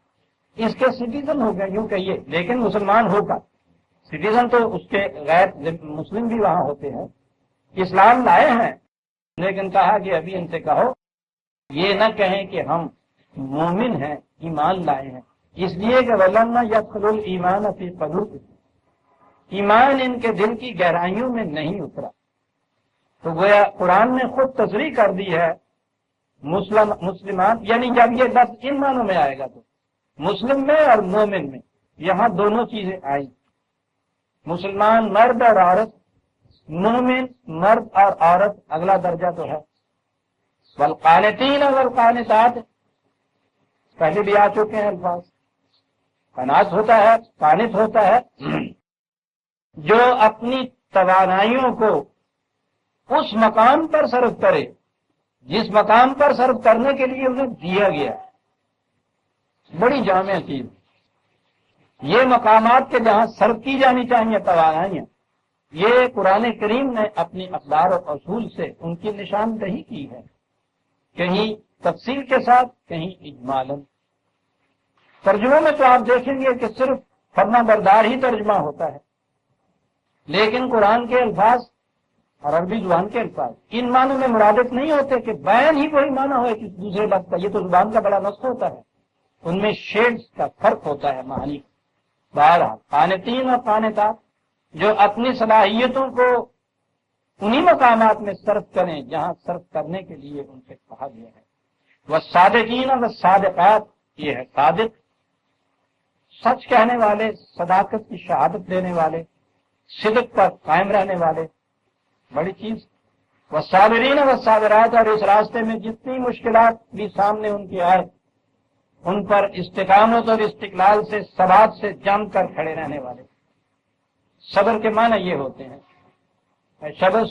اس کے سٹیزن ہو گئے یوں کہیے، لیکن مسلمان ہو کر، سٹیزن تو اس کے غیر مسلم بھی وہاں ہوتے ہیں، اسلام لائے ہیں، لیکن کہا کہ ابھی ان سے کہو یہ نہ کہیں کہ ہم مومن ہیں، ایمان لائے ہیں، اس لیے کہ وَلَمَّا يَدْخُلُ الْإِيمَانَ فِي قُلُوبِهِمْ، ایمان ان کے دل کی گہرائیوں میں نہیں اترا۔ تو گویا قرآن نے خود تصریح کر دی ہے مسلمان، یعنی جب یہ لفظ ان معنوں میں آئے گا تو مسلم میں اور مومن میں یہاں دونوں چیزیں آئیں، مسلمان مرد اور عورت، مومن مرد اور عورت اگلا درجہ تو ہے، والقانتین والقانتات پہلے بھی آ چکے ہیں الفاظ، قناعت ہوتا ہے، قانت ہوتا ہے جو اپنی توانائیوں کو اس مقام پر صرف کرے جس مقام پر صرف کرنے کے لیے انہیں دیا گیا۔ بڑی جامع چیز یہ مقامات کے جہاں صرف کی جانی چاہیے توانائیاں، یہ قرآن کریم نے اپنی اقدار و اصول سے ان کی نشاندہی کی ہے، کہیں تفصیل کے ساتھ، کہیں اجمالاً۔ ترجموں میں تو آپ دیکھیں گے کہ صرف فرما بردار ہی ترجمہ ہوتا ہے، لیکن قرآن کے الفاظ اور عربی زبان کے الفاظ ان معنوں میں مرادف نہیں ہوتے کہ بیان ہی وہی معنی ہو کہ دوسرے لفظ کا، یہ تو زبان کا بڑا نقص ہوتا ہے، ان میں شیڈز کا فرق ہوتا ہے معنی۔ بہرحال قانتین اور قانتات جو اپنی صلاحیتوں کو انہی مقامات میں صرف کریں جہاں صرف کرنے کے لیے ان سے کہا گیا ہے۔ والصادقین والصادقات، یہ ہے صادق، سچ کہنے والے، صداقت کی شہادت دینے والے، صدق پر قائم رہنے والے، بڑی چیز۔ والصابرین والصابرات، اور اس راستے میں جتنی مشکلات بھی سامنے ان کی آئے ان پر استقامت اور استقلال سے، ثبات سے جم کر کھڑے رہنے والے۔ صبر کے معنی یہ ہوتے ہیں،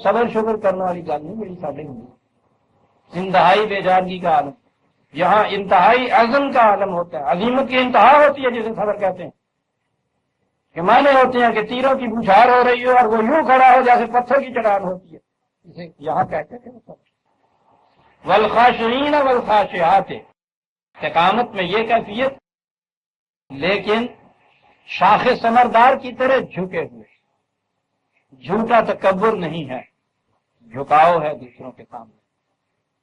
صبر شبر کرنے والی گل نہیں میری ساڈے ہوئی، انتہائی بیزارگی کا عالم، یہاں انتہائی عزم کا عالم ہوتا ہے، عظیمت کی انتہا ہوتی ہے جسے صبر کہتے ہیں، کہ معنی ہوتے ہیں کہ تیروں کی بوچھار ہو رہی ہو اور وہ یوں کھڑا ہو جیسے پتھر کی چٹان ہوتی ہے، اسے یہاں کہتے تھے صبر۔ والخاشعین والخاشعات، استقامت میں یہ کیفیت، لیکن شاخ ثمردار کی طرح جھکے ہوئے، جھوٹا تکبر نہیں ہے، جھکاؤ ہے دوسروں کے سامنے۔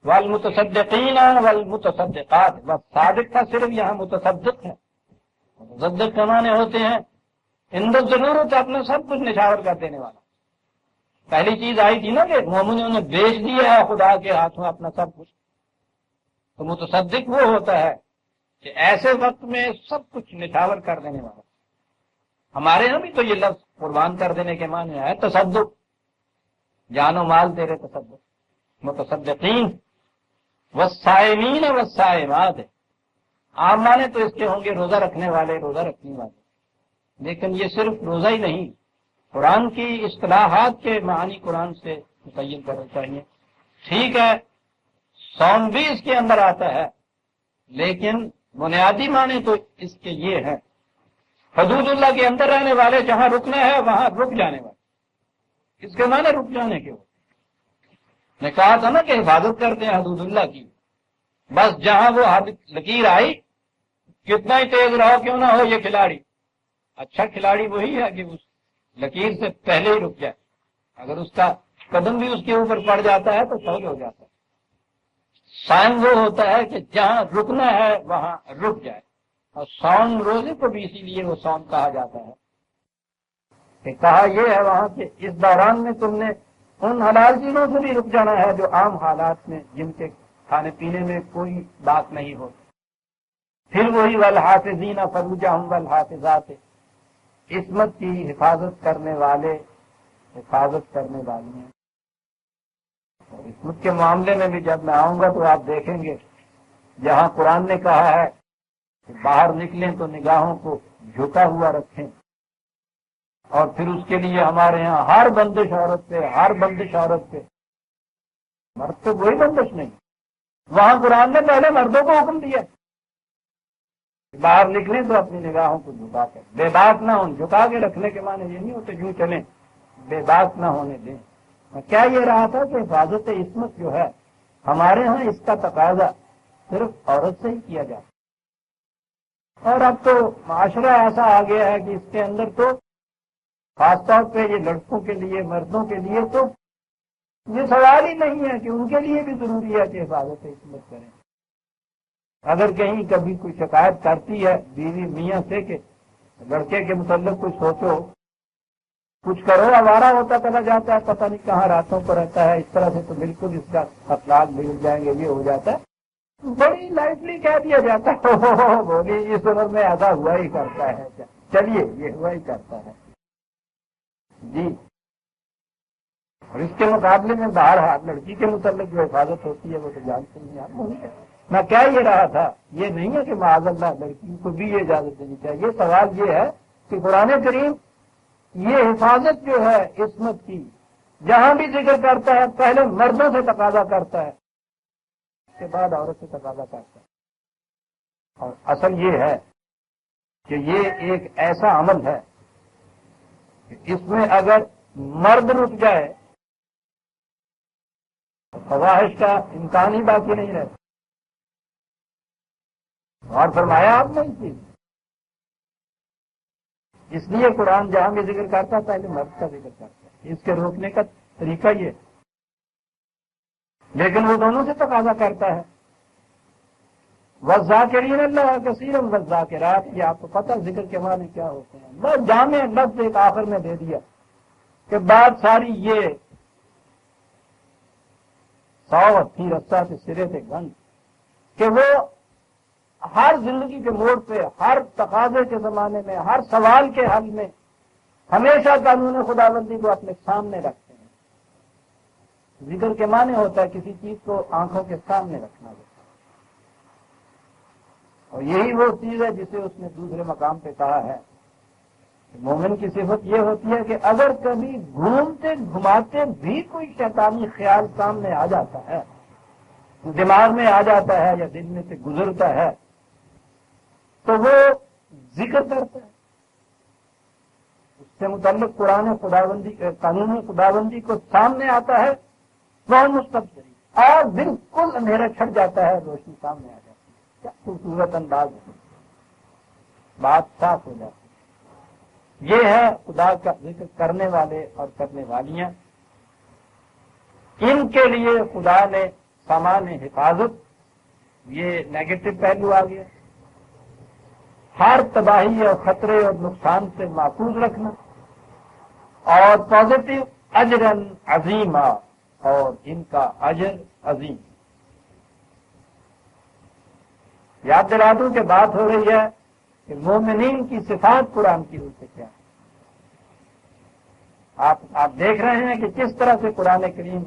والمتصدقین والمتصدقات، بس صادق کا صرف یہاں متصدق ہے، متصدق کے معنی ہوتے ہیں اندر ضرورت اپنا سب کچھ نچھاور کر دینے والا۔ پہلی چیز آئی تھی نا کہ مومنوں نے بیچ دیا ہے خدا کے ہاتھوں اپنا سب کچھ، تو متصدق وہ ہوتا ہے کہ ایسے وقت میں سب کچھ نچھاور کر دینے والا۔ ہمارے یہاں بھی تو یہ لفظ قربان کر دینے کے معنی ہے تصدق، جان و مال تیرے تصدق۔ متصدقین والصائمین والصائمات، عام معنی تو اس کے ہوں گے روزہ رکھنے والے، روزہ رکھنے والے، لیکن یہ صرف روزہ ہی نہیں، قرآن کی اصطلاحات کے معنی قرآن سے متعین کرنا چاہیے۔ ٹھیک ہے صوم بھی اس کے اندر آتا ہے، لیکن بنیادی معنی تو اس کے یہ ہے حدود اللہ کے اندر رہنے والے، جہاں رکنا ہے وہاں رک جانے والے، اس کے معنی رک جانے کے۔ میں کہا تھا نا کہ حفاظت کرتے ہیں حدود اللہ کی، بس جہاں وہ لکیر آئی، کتنا ہی تیز رہو کیوں نہ ہو یہ کھلاڑی، اچھا کھلاڑی وہی ہے کہ اس لکیر سے پہلے ہی رک جائے، اگر اس کا قدم بھی اس کے اوپر پڑ جاتا ہے تو فوت ہو جاتا ہے۔ سائن وہ ہوتا ہے کہ جہاں رکنا ہے وہاں رک جائے، اور سون روزے کو بھی اسی لیے وہ سون کہا جاتا ہے کہ کہا یہ ہے وہاں کہ اس دوران میں تم نے ان حلال چیزوں سے بھی رک جانا ہے جو عام حالات میں جن کے کھانے پینے میں کوئی بات نہیں ہوتی۔ پھر وہی والحافظین فروجہم والحافظات، عصمت کی حفاظت کرنے والے، حفاظت کرنے والی ہیں۔ اور عصمت کے معاملے میں بھی جب میں آؤں گا تو آپ دیکھیں گے جہاں قرآن نے کہا ہے کہ باہر نکلیں تو نگاہوں کو جھکا ہوا رکھیں، اور پھر اس کے لیے ہمارے ہاں ہر بندش عورت پہ مرد تو کوئی بندش نہیں، وہاں قرآن نے پہلے مردوں کو حکم دیا باہر نکلیں تو اپنی نگاہوں کو جھکا کر، بے بات نہ ہوں، جھکا کے رکھنے کے معنی یہ نہیں ہوتے یوں چلیں، بے بات نہ ہونے دیں۔ میں کیا یہ رہا تھا کہ حفاظت عصمت جو ہے ہمارے ہاں اس کا تقاضا صرف عورت سے ہی کیا جاتا، اور اب تو معاشرہ ایسا آ گیا ہے کہ اس کے اندر تو خاص طور پہ یہ لڑکوں کے لیے، مردوں کے لیے تو یہ سوال ہی نہیں ہے کہ ان کے لیے بھی ضروری ہے کہ حفاظت عصمت کریں۔ اگر کہیں کبھی کوئی شکایت کرتی ہے بیوی میاں سے کہ لڑکے کے متعلق کچھ سوچو، کچھ کرو، آوارہ ہوتا چلا جاتا ہے، پتہ نہیں کہاں راتوں کو رہتا ہے، اس طرح سے تو بالکل اس کا اخلاق بگڑ جائیں گے، یہ ہو جاتا ہے، بڑی لائٹلی کہہ دیا جاتا ہے بولی اس عمر میں ایسا ہوا ہی کرتا ہے، چلیے یہ ہوا ہی کرتا ہے جی۔ اور اس کے مقابلے میں باہر ہاتھ لڑکی کے متعلق جو حفاظت ہوتی ہے وہ تو جانتے نہیں آپ۔ میں کہہ یہ رہا تھا یہ نہیں ہے کہ معاذ اللہ لڑکی کو بھی یہ اجازت دینی چاہیے، یہ سوال یہ ہے کہ قرآن کریم یہ حفاظت جو ہے عصمت کی جہاں بھی ذکر کرتا ہے پہلے مردوں سے تقاضا کرتا ہے، اس کے بعد عورت سے تقاضا کرتا ہے۔ اور اصل یہ ہے کہ یہ ایک ایسا عمل ہے کہ اس میں اگر مرد رک جائے تو فواحش کا امکان ہی باقی نہیں رہتا۔ اور فرمایا آپ نے چیز، اس لیے قرآن جہاں بھی ذکر کرتا ہے پہلے مرد کا ذکر کرتا ہے، اس کے روکنے کا طریقہ یہ، لیکن وہ دونوں سے تقاضا کرتا ہے۔ والذاکرین اللہ کثیرا والذاکرات، یہ آپ کو پتہ ذکر کے معنی کیا ہوتے ہیں؟ بس جامع لفظ ایک آخر میں دے دیا کہ بات ساری یہ 100 تھی رسہ کے سرے سے گنج، کہ وہ ہر زندگی کے موڑ پہ، ہر تقاضے کے زمانے میں، ہر سوال کے حل میں ہمیشہ قانون خداوندی کو اپنے سامنے رکھتے ہیں۔ ذکر کے معنی ہوتا ہے کسی چیز کو آنکھوں کے سامنے رکھنا، اور یہی وہ چیز ہے جسے اس نے دوسرے مقام پہ کہا ہے کہ مومن کی صفت یہ ہوتی ہے کہ اگر کبھی گھومتے گھماتے بھی کوئی شیطانی خیال سامنے آ جاتا ہے، دماغ میں آ جاتا ہے یا دل میں سے گزرتا ہے، تو وہ ذکر کرتا ہے، اس سے متعلق قانون خداوندی کو سامنے آتا ہے، وہ مستقبل اور بالکل اندھیرا چھٹ جاتا ہے، روشنی سامنے آ جاتی ہے۔ کیا خوبصورت انداز ہے، بات صاف ہو جاتی ہے۔ یہ ہے خدا کا ذکر کرنے والے اور کرنے والیاں، ان کے لیے خدا نے سامان حفاظت، یہ نیگیٹو پہلو آ گیا، ہر تباہی اور خطرے اور نقصان سے محفوظ رکھنا، اور پازیٹو اجرن عظیما، اور ان کا اجر عظیم۔ یاد دلا دوں کہ بات ہو رہی ہے کہ مومنین کی صفات قرآن کی روح سے کیا ہے۔ آپ دیکھ رہے ہیں کہ کس طرح سے قرآن کریم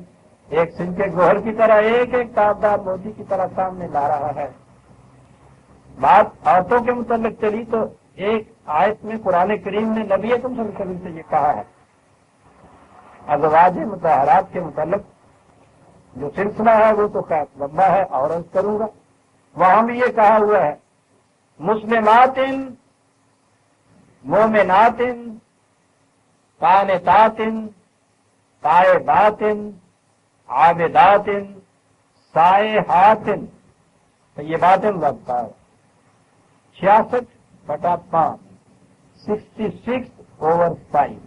ایک سن کے گوہر کی طرح ایک ایک تابدار موتی کی طرح سامنے لا رہا ہے۔ بات عورتوں کے متعلق چلی تو ایک آیت میں قرآن کریم نے نبی اکرم صلی اللہ علیہ وسلم سے یہ کہا ہے، ازواج مطہرات کے متعلق جو سلسلہ ہے وہ تو خیر لمبا ہے اور عرض کروں گا، وہاں بھی یہ کہا ہوا ہے مسلمات مومنات قانتات تائبات عابدات سائحات، طیبات وابکار، 66/5، 66/5۔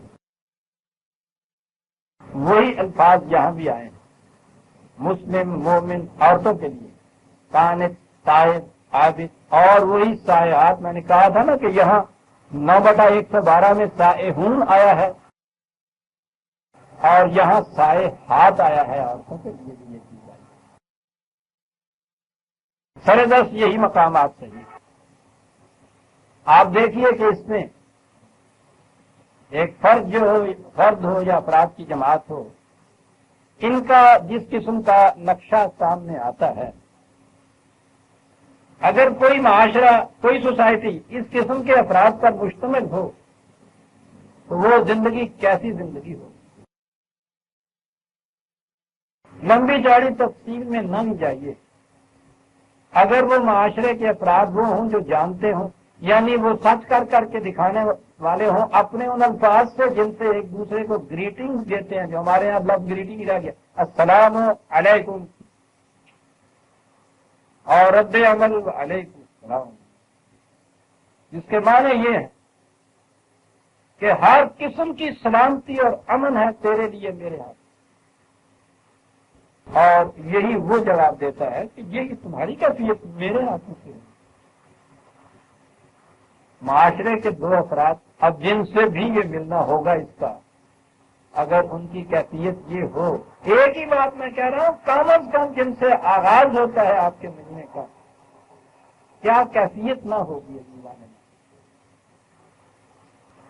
وہی الفاظ یہاں بھی آئے ہیں مسلم مومن عورتوں کے لیے، قانت تائب عابد، اور وہی سائحات۔ میں نے کہا تھا نا کہ یہاں 9/112 میں سائحون آیا ہے، اور یہاں سائحات آیا ہے، عورتوں کے لیے بھی یہ چیز آئی۔ سردست یہی مقامات صحیح۔ آپ دیکھیے کہ اس میں ایک فرد ہو یا افراد کی جماعت ہو، ان کا جس قسم کا نقشہ سامنے آتا ہے، اگر کوئی معاشرہ کوئی سوسائٹی اس قسم کے افراد پر مشتمل ہو تو وہ زندگی کیسی زندگی ہو؟ لمبی چوڑی تفصیل میں نہ بھی جائیے، اگر وہ معاشرے کے افراد وہ ہوں جو جانتے ہوں، یعنی وہ سچ کر کر کے دکھانے والے ہوں اپنے ان الفاظ سے جن سے ایک دوسرے کو گریٹنگ دیتے ہیں، جو ہمارے یہاں لفظ گریٹنگ رہ گیا، السلام علیکم، اور رد عمل علیکم السلام، جس کے معنی یہ ہے کہ ہر قسم کی سلامتی اور امن ہے تیرے لیے میرے ہاتھ، اور یہی وہ جواب دیتا ہے کہ یہ تمہاری کیفیت میرے ہاتھوں سے ہے۔ معاشرے کے دو افراد اب جن سے بھی یہ ملنا ہوگا، اس کا اگر ان کی کیفیت یہ ہو، ایک ہی بات میں کہہ رہا ہوں، کم از کم جن سے آغاز ہوتا ہے آپ کے ملنے کا، کیا کیفیت نہ ہوگی اس زمانے میں؟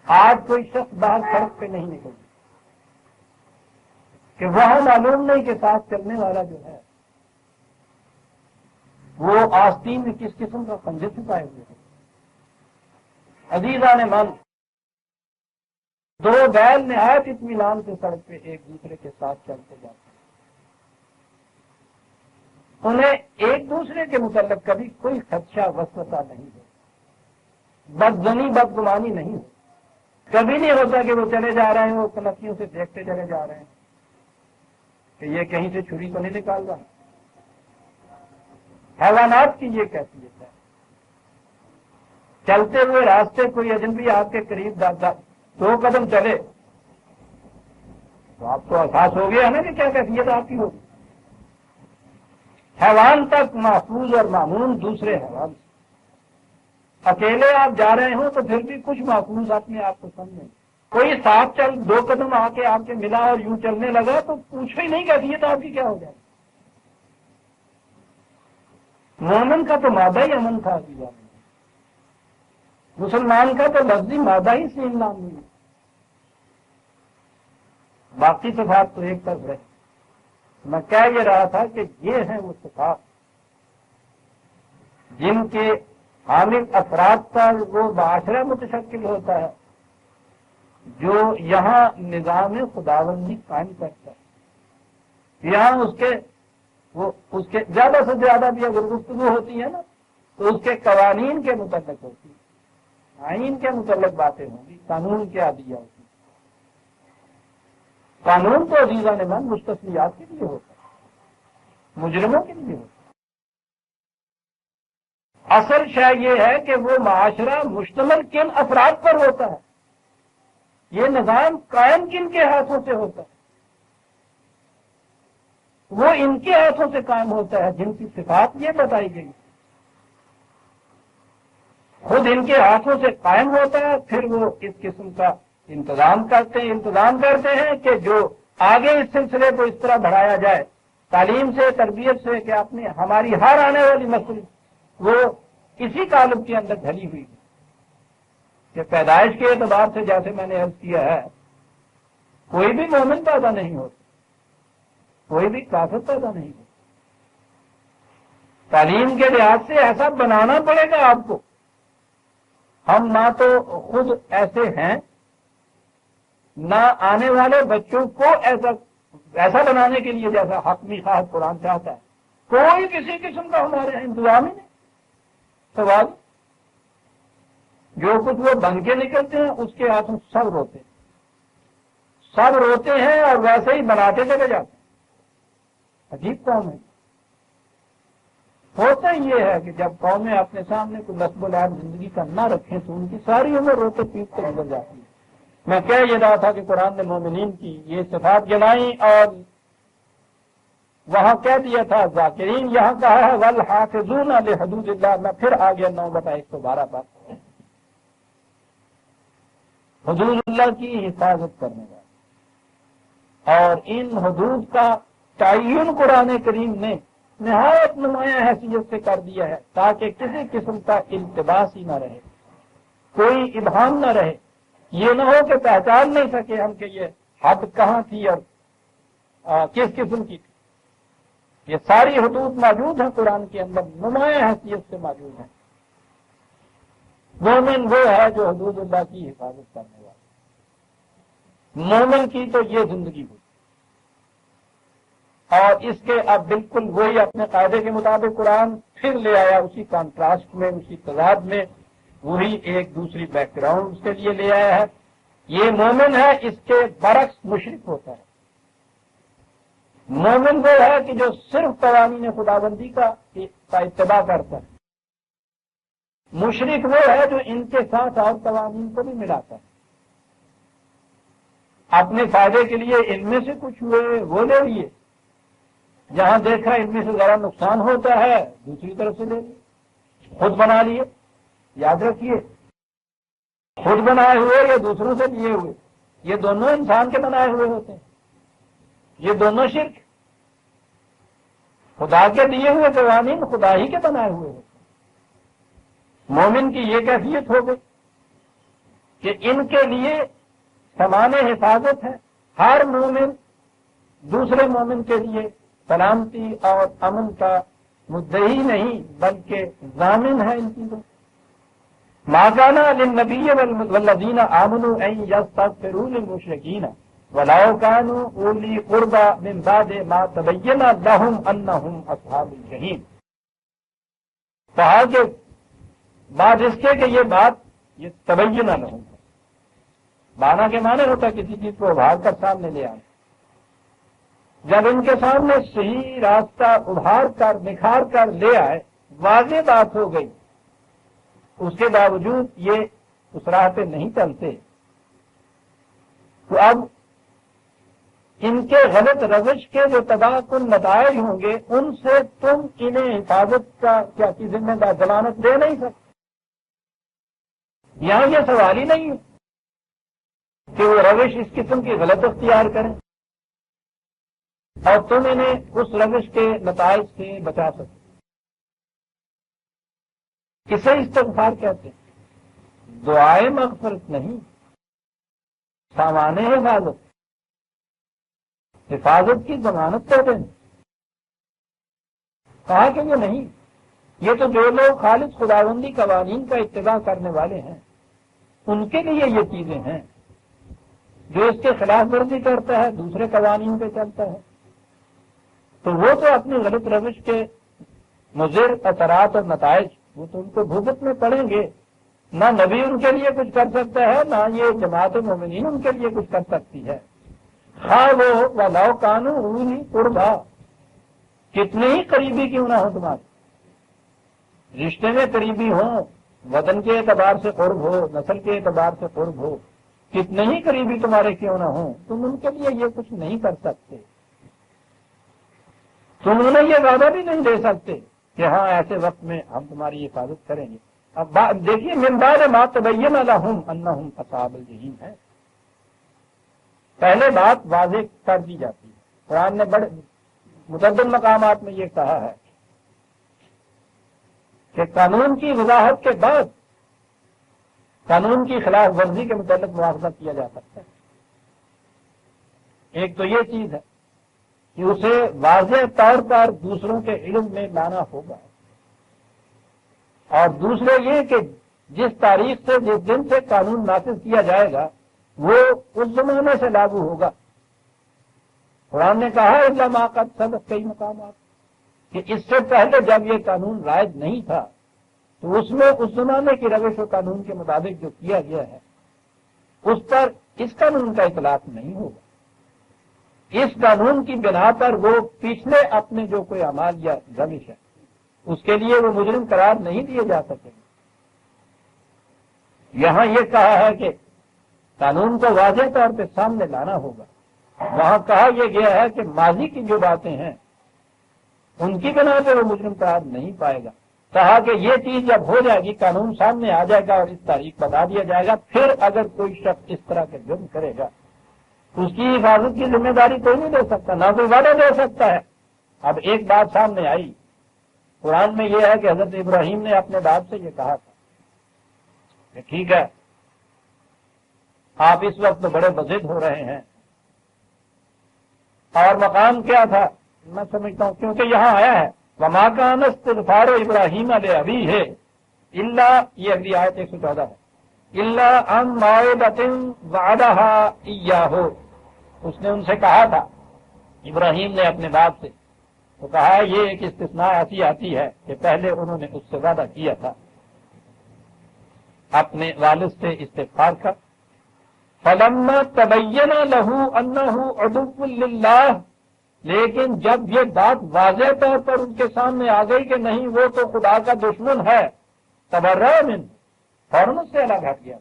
آج کوئی شخص باہر سڑک پہ نہیں نکلتا کہ وہاں معلوم نہیں کہ ساتھ چلنے والا جو ہے وہ آستین میں کس قسم کا پنجے چھپائے ہوئے ہیں۔ عزیزان من، دو بیل نہایت اطمینان سے سڑک پہ ایک دوسرے کے ساتھ چلتے جاتے ہیں، انہیں ایک دوسرے کے متعلق کبھی کوئی خدشہ وسوسہ نہیں ہے، بدظنی بدگمانی نہیں ہے، کبھی نہیں ہوتا کہ وہ چلے جا رہے ہیں وہ کنکیوں سے دیکھتے چلے جا رہے ہیں کہ یہ کہیں سے چھری تو نہیں نکال رہا۔ حیوانات کی یہ کیفیت ہے، چلتے ہوئے راستے کوئی اجنبی آپ کے قریب 2 قدم چلے تو آپ کو احساس ہو گیا نا کہ کیا کیفیت آپ کی ہوگی. حیوان تک محفوظ اور معمون دوسرے حیوان سے. اکیلے آپ جا رہے ہوں تو پھر بھی کچھ محفوظ اپنے آپ کو سمجھیں. کوئی ساتھ چل 2 قدم آ کے آپ کے ملا اور یوں چلنے لگا تو پوچھو ہی نہیں کیفیت آپ کی کیا ہو جائے. مومن کا تو مادہ ہی امن تھا. مسلمان کا تو لفظی مادہ ہی سین نام نہیں. باقی صفات تو ایک طرف ہے. میں کہہ یہ رہا تھا کہ یہ ہیں وہ صفات جن کے حامل افراد پر وہ معاشرہ متشکل ہوتا ہے جو یہاں نظام خداوندی قائم کرتا ہے. یہاں اس کے زیادہ سے زیادہ بھی اگر گفتگو ہوتی ہے نا تو اس کے قوانین کے متعلق ہوتی ہے، آئین کے متعلق باتیں ہوں گی، قانون کیا دیا ہوتی ہے. قانون تو عزیزان من مستثنیات کے لیے ہوتا ہے، مجرموں کے لیے ہوتا ہے. اصل شے یہ ہے کہ وہ معاشرہ مشتمل کن افراد پر ہوتا ہے، یہ نظام قائم کن کے ہاتھوں سے ہوتا ہے. وہ ان کے ہاتھوں سے قائم ہوتا ہے جن کی صفات یہ بتائی گئی. خود ان کے ہاتھوں سے قائم ہوتا ہے، پھر وہ اس قسم کا انتظام کرتے ہیں کہ جو آگے اس سلسلے کو اس طرح بڑھایا جائے تعلیم سے، تربیت سے، کہ اپنی ہماری ہر آنے والی نسل وہ اسی قالب کے اندر ڈھلی ہوئی ہے کہ پیدائش کے اعتبار سے جیسے میں نے عرض کیا ہے کوئی بھی مومن پیدا نہیں ہوتا، کوئی بھی کافر پیدا نہیں ہوتا. تعلیم کے لحاظ سے ایسا بنانا پڑے گا آپ کو. ہم نہ تو خود ایسے ہیں، نہ آنے والے بچوں کو ایسا بنانے کے لیے جیسا حتمی خواہد قرآن چاہتا ہے. کوئی کسی قسم کا ہمارے یہاں انتظام ہی نہیں. سوال جو کچھ وہ بن کے نکلتے ہیں اس کے ہاتھوں سب روتے ہیں، سب روتے ہیں اور ویسے ہی بناتے چلے جاتے ہیں. عجیب قوم ہے. ہوتا یہ ہے کہ جب قومیں اپنے سامنے کوئی نصب و لعب زندگی کا نہ رکھیں تو ان کی ساری عمر روتے پیٹتے گزر جاتی ہے. میں کہہ یہ رہا تھا کہ قرآن نے مومنین کی یہ صفات گنائی اور وہاں کہہ دیا تھا ذاکرین، یہاں کہا ہے والحافظون لحدود اللہ. میں پھر آ گیا 9/112 پر. حدود اللہ کی حفاظت کرنے والا، اور ان حدود کا تعین قرآن کریم نے نہایت نمایاں حیثیت سے کر دیا ہے تاکہ کسی قسم کا التباس ہی نہ رہے، کوئی ابہام نہ رہے. یہ نہ ہو کہ پہچان نہیں سکے ہم کہ یہ حد کہاں تھی اور کس قسم کی تھی. یہ ساری حدود موجود ہیں قرآن کے اندر، نمایاں حیثیت سے موجود ہیں. مومن وہ ہے جو حدود اللہ کی حفاظت کرنے والا. مومن کی تو یہ زندگی ہوئی، اور اس کے اب بالکل وہی اپنے قاعدے کے مطابق قرآن پھر لے آیا اسی کانٹراسٹ میں، اسی تضاد میں، وہی ایک دوسری بیک گراؤنڈ اس کے لیے لے آیا ہے. یہ مومن ہے، اس کے برعکس مشرک ہوتا ہے. مومن وہ ہے کہ جو صرف قوانین خداوندی کا اتباع کرتا ہے. مشرک وہ ہے جو ان کے ساتھ اور قوانین کو بھی ملاتا ہے. اپنے فائدے کے لیے ان میں سے کچھ ہوئے وہ لے لیے، جہاں دیکھا ان میں سے ذرا نقصان ہوتا ہے دوسری طرف سے لے لیے. خود بنا لیے، یاد رکھیے، خود بنائے ہوئے یا دوسروں سے لیے ہوئے، یہ دونوں انسان کے بنائے ہوئے ہوتے ہیں. یہ دونوں شرک. خدا کے دیے ہوئے قوانین خدا ہی کے بنائے ہوئے ہوتے ہیں. مومن کی یہ کیفیت ہو گئی کہ ان کے لیے سامان حفاظت ہے. ہر مومن دوسرے مومن کے لیے سلامتی اور امن کا مدعی نہیں بلکہ ضامن ہے ان چیزوں. ما كان للنبي والذين آمنوا أن يستغفروا للمشركين ولو كانوا أولي قربى من بعد ما تبين لهم أنهم أصحاب الجحيم. کہا کہ بعد اس کے کہ یہ بات یہ تبین لهم، بانا کے معنی ہوتا کسی چیز کو ابھار کر سامنے لے آنا. جب ان کے سامنے صحیح راستہ ابھار کر نکھار کر لے آئے، واضح بات ہو گئی، اس کے باوجود یہ اس راہ پہ نہیں چلتے، تو اب ان کے غلط روش کے جو تباہ کن نتائج ہوں گے ان سے تم انہیں حفاظت کا کیا کی ذمہ دار ضمانت دے نہیں سکتے. یہاں یہ سوال ہی نہیں ہے کہ وہ روش اس قسم کی غلط اختیار کریں اور تم انہیں اس روش کے نتائج سے بچا سکتے. کسے استغفار کہتے ہیں؟ دعائے مغفرت نہیں، سامان حفاظت، حفاظت کی ضمانت دے دیں. کہا کہ یہ نہیں، یہ تو جو لوگ خالص خداوندی قوانین کا اتباع کرنے والے ہیں ان کے لیے یہ چیزیں ہیں. جو اس کے خلاف ورزی کرتا ہے، دوسرے قوانین پہ چلتا ہے، تو وہ تو اپنی غلط روش کے مضر اثرات اور نتائج وہ تو ان کو بھگت میں پڑیں گے. نہ نبی ان کے لیے کچھ کر سکتا ہے، نہ یہ جماعت مومنین ان کے لیے کچھ کر سکتی ہے. خواہ وہ وَلَوْ كَانُوا أُولِي قُرْبَىٰ، کتنے ہی قریبی کیوں نہ ہو تمہارے رشتے میں قریبی ہوں، وطن کے اعتبار سے قرب ہو، نسل کے اعتبار سے قرب ہو، کتنے ہی قریبی تمہارے کیوں نہ ہوں، تم ان کے لیے یہ کچھ نہیں کر سکتے. تم انہیں یہ وعدہ بھی نہیں دے سکتے کہ ہاں ایسے وقت میں ہم تمہاری حفاظت کریں گے. اب دیکھیے من بعد ما تبین لہم انہم اصحاب الجحیم ہے. پہلے بات واضح کر دی جاتی ہے. قرآن نے بڑے متعدد مقامات میں یہ کہا ہے کہ قانون کی وضاحت کے بعد قانون کی خلاف ورزی کے متعلق مواخذہ کیا جا سکتا ہے. ایک تو یہ چیز ہے کہ اسے واضح طور پر دوسروں کے علم میں لانا ہوگا، اور دوسرے یہ کہ جس تاریخ سے جس دن سے قانون نافذ کیا جائے گا وہ اس زمانے سے لاگو ہوگا. قرآن نے کہا الا ما قد سبق کئی مقامات کہ اس سے پہلے جب یہ قانون رائج نہیں تھا تو اس میں اس زمانے کی روش و قانون کے مطابق جو کیا گیا ہے اس پر اس قانون کا اطلاق نہیں ہوگا. اس قانون کی بنا پر وہ پچھلے اپنے جو کوئی اعمال یا روش ہے اس کے لیے وہ مجرم قرار نہیں دیے جا سکیں گے. یہاں یہ کہا ہے کہ قانون کو واضح طور پہ سامنے لانا ہوگا. وہاں کہا یہ گیا ہے کہ ماضی کی جو باتیں ہیں ان کی بنا پہ وہ مجرم قرار نہیں پائے گا. کہا کہ یہ چیز جب ہو جائے گی قانون سامنے آ جائے گا اور اس تاریخ بتا دیا جائے گا، پھر اگر کوئی شخص اس طرح کے جرم کرے گا اس کی حفاظت کی ذمہ داری کوئی نہیں دے سکتا، نہ کوئی وعدہ دے سکتا ہے. اب ایک بات سامنے آئی قرآن میں یہ ہے کہ حضرت ابراہیم نے اپنے باپ سے یہ کہا تھا کہ ٹھیک ہے آپ اس وقت تو بڑے بضد ہو رہے ہیں، اور مقام کیا تھا میں سمجھتا ہوں کیونکہ یہاں آیا ہے وما کان استغفار ابراہیم لأبیہ الا، یہ اگلی آیت 114 ہے، الا عن موعدۃ وعدہا ایاہ. اس نے ان سے کہا تھا ابراہیم نے اپنے باپ سے، تو کہا یہ ایک استثناء ایسی آتی ہے کہ پہلے انہوں نے اس سے وعدہ کیا تھا اپنے والد سے استغفار کا. فلما تبین لہ انہ عدو للہ، لیکن جب یہ بات واضح طور پر ان کے سامنے آ گئی کہ نہیں وہ تو خدا کا دشمن ہے، تبرأ منہ، فوراً اس سے الگ ہٹ گیا.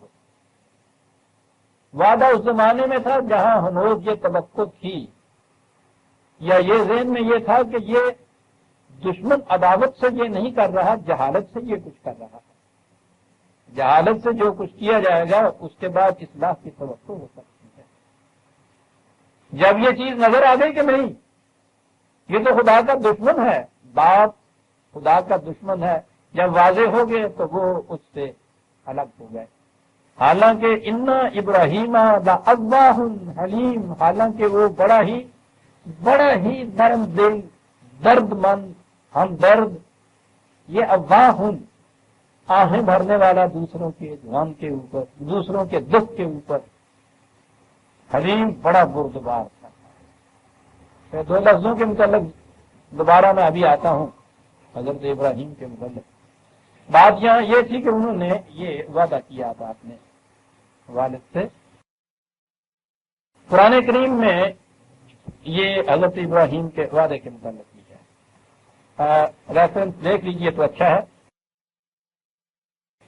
وعدہ اس زمانے میں تھا جہاں ہنوز یہ توقع تھی یا یہ ذہن میں یہ تھا کہ یہ دشمن عداوت سے یہ نہیں کر رہا، جہالت سے یہ کچھ کر رہا ہے. جہالت سے جو کچھ کیا جائے گا اس کے بعد اصلاح کی توقع ہو سکتی ہے. جب یہ چیز نظر آ گئی کہ نہیں یہ تو خدا کا دشمن ہے، باپ خدا کا دشمن ہے، جب واضح ہو گئے تو وہ اس سے الگ ہو گئے. حالانکہ ان ابراہیم لأواہ حلیم، حالانکہ وہ بڑا ہی نرم دل، درد مند، ہم درد، یہ اواہ آہیں بھرنے والا دوسروں کے غم کے اوپر، دوسروں کے دکھ کے اوپر، حلیم بڑا بردبار تھا. دو لفظوں کے متعلق دوبارہ میں ابھی آتا ہوں حضرت ابراہیم کے متعلق. بات یہاں یہ تھی کہ انہوں نے یہ وعدہ کیا تھا اپنے والد سے. قرآن کریم میں یہ حضرت ابراہیم کے وعدے کے متعلق کی ہے. ریفرنس دیکھ لیجئے تو اچھا ہے.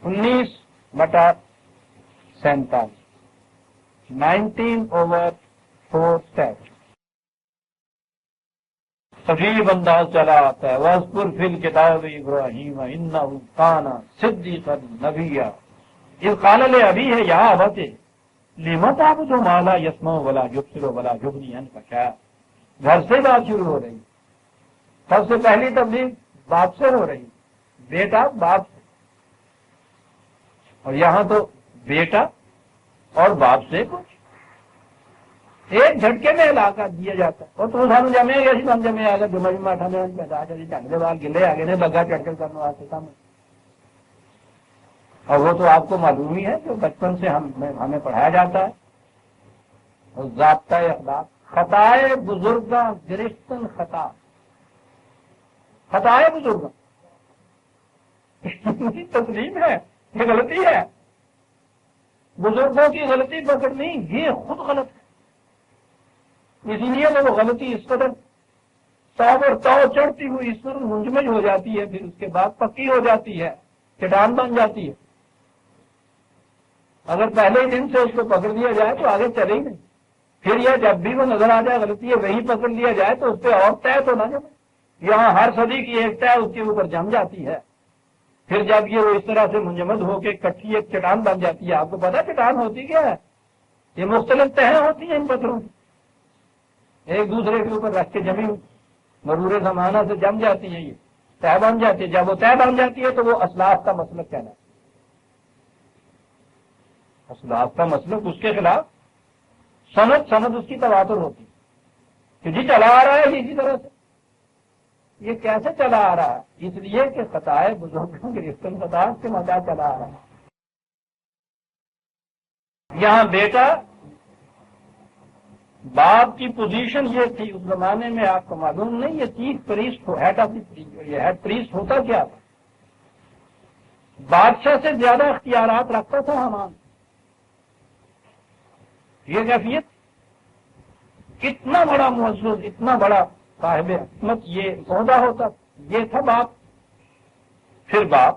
19/47 19/4 stats. عجیب انداز چلا آتا ہے. وَاذْكُرْ فِي الْكِتَابِ إِبْرَاهِيمَ إِنَّهُ كَانَ صِدِّيقًا نَبِيًّا إِذْ قَالَ لِأَبِيهِ يَا أَبَتِ لِمَ تَعْبُدُ مَا لَا يَسْمَعُ وَلَا يُبْصِرُ وَلَا يُغْنِي عَنْكَ شَيْئًا. گھر سے بات شروع ہو رہی. سب سے پہلی تبلیغ باپ سے ہو رہی. بیٹا باپ سے. اور یہاں تو بیٹا اور باپ سے کچھ ایک جھٹکے میں علاقہ دیا جاتا ہے. اور تم سانو جمے گے ہم جمے آ گئے جمع جمع اٹھانے پیدا چلی چنگے بال گلے آگے نے بگا چڑھ کر کرنے واسطے سامنے. اور وہ تو آپ کو معلوم ہی ہے جو بچپن سے ہمیں پڑھایا جاتا ہے. اور ضابطۂ اخلاق خطائے بزرگاں گرفتن خطا خطائے بزرگاں تسلیم ہے یہ غلطی ہے. بزرگوں کی غلطی پکڑنی یہ خود غلط ہے. اسی لیے وہ غلطی اس قدر تو چڑھتی ہوئی اس پر منجمد ہو جاتی ہے. پھر اس کے بعد پکی ہو جاتی ہے, چٹان بن جاتی ہے. اگر پہلے ہی دن سے اس کو پکڑ لیا جائے تو آگے چلے ہی نہیں. پھر یہ جب بھی وہ نظر آ جائے غلطی ہے وہی پکڑ لیا جائے تو اس پہ اور طے تو نہ جمے. یہاں ہر صدی کی ایک طے اس کے اوپر جم جاتی ہے. پھر جب یہ وہ اس طرح سے منجمد ہو کے کٹھی ایک چٹان بن جاتی ہے. آپ کو پتا چٹان ہوتی کیا ہے؟ یہ مختلف تہیں ہوتی ہیں ان پتھروں کی, ایک دوسرے کے اوپر رکھ کے جمی مرور زمانہ سے جم جاتی ہیں. یہ طے بن جاتی ہے. جب وہ طے بن جاتی ہے تو وہ اسلاف کا مسلک کہنا ہے. اسلاف کا مسلک اس کے خلاف سند اس کی تواتر ہوتی ہے کہ جی چلا آ رہا ہے اسی طرح سے. یہ کیسے چلا آ رہا ہے؟ اس لیے کہ خطائے بزرگوں کی رفتن خطا سے مزہ چلا آ رہا ہے. یہاں بیٹا باپ کی پوزیشن یہ تھی اس زمانے میں, آپ کو معلوم نہیں, یہ chief priest head of the یہ ہیڈ پریسٹ ہوتا کیا تھا؟ بادشاہ سے زیادہ اختیارات رکھتا تھا حامان. یہ کیفیت اتنا بڑا معزز اتنا بڑا صاحب حکمت یہ عہدہ ہوتا. یہ تھا باپ. پھر باپ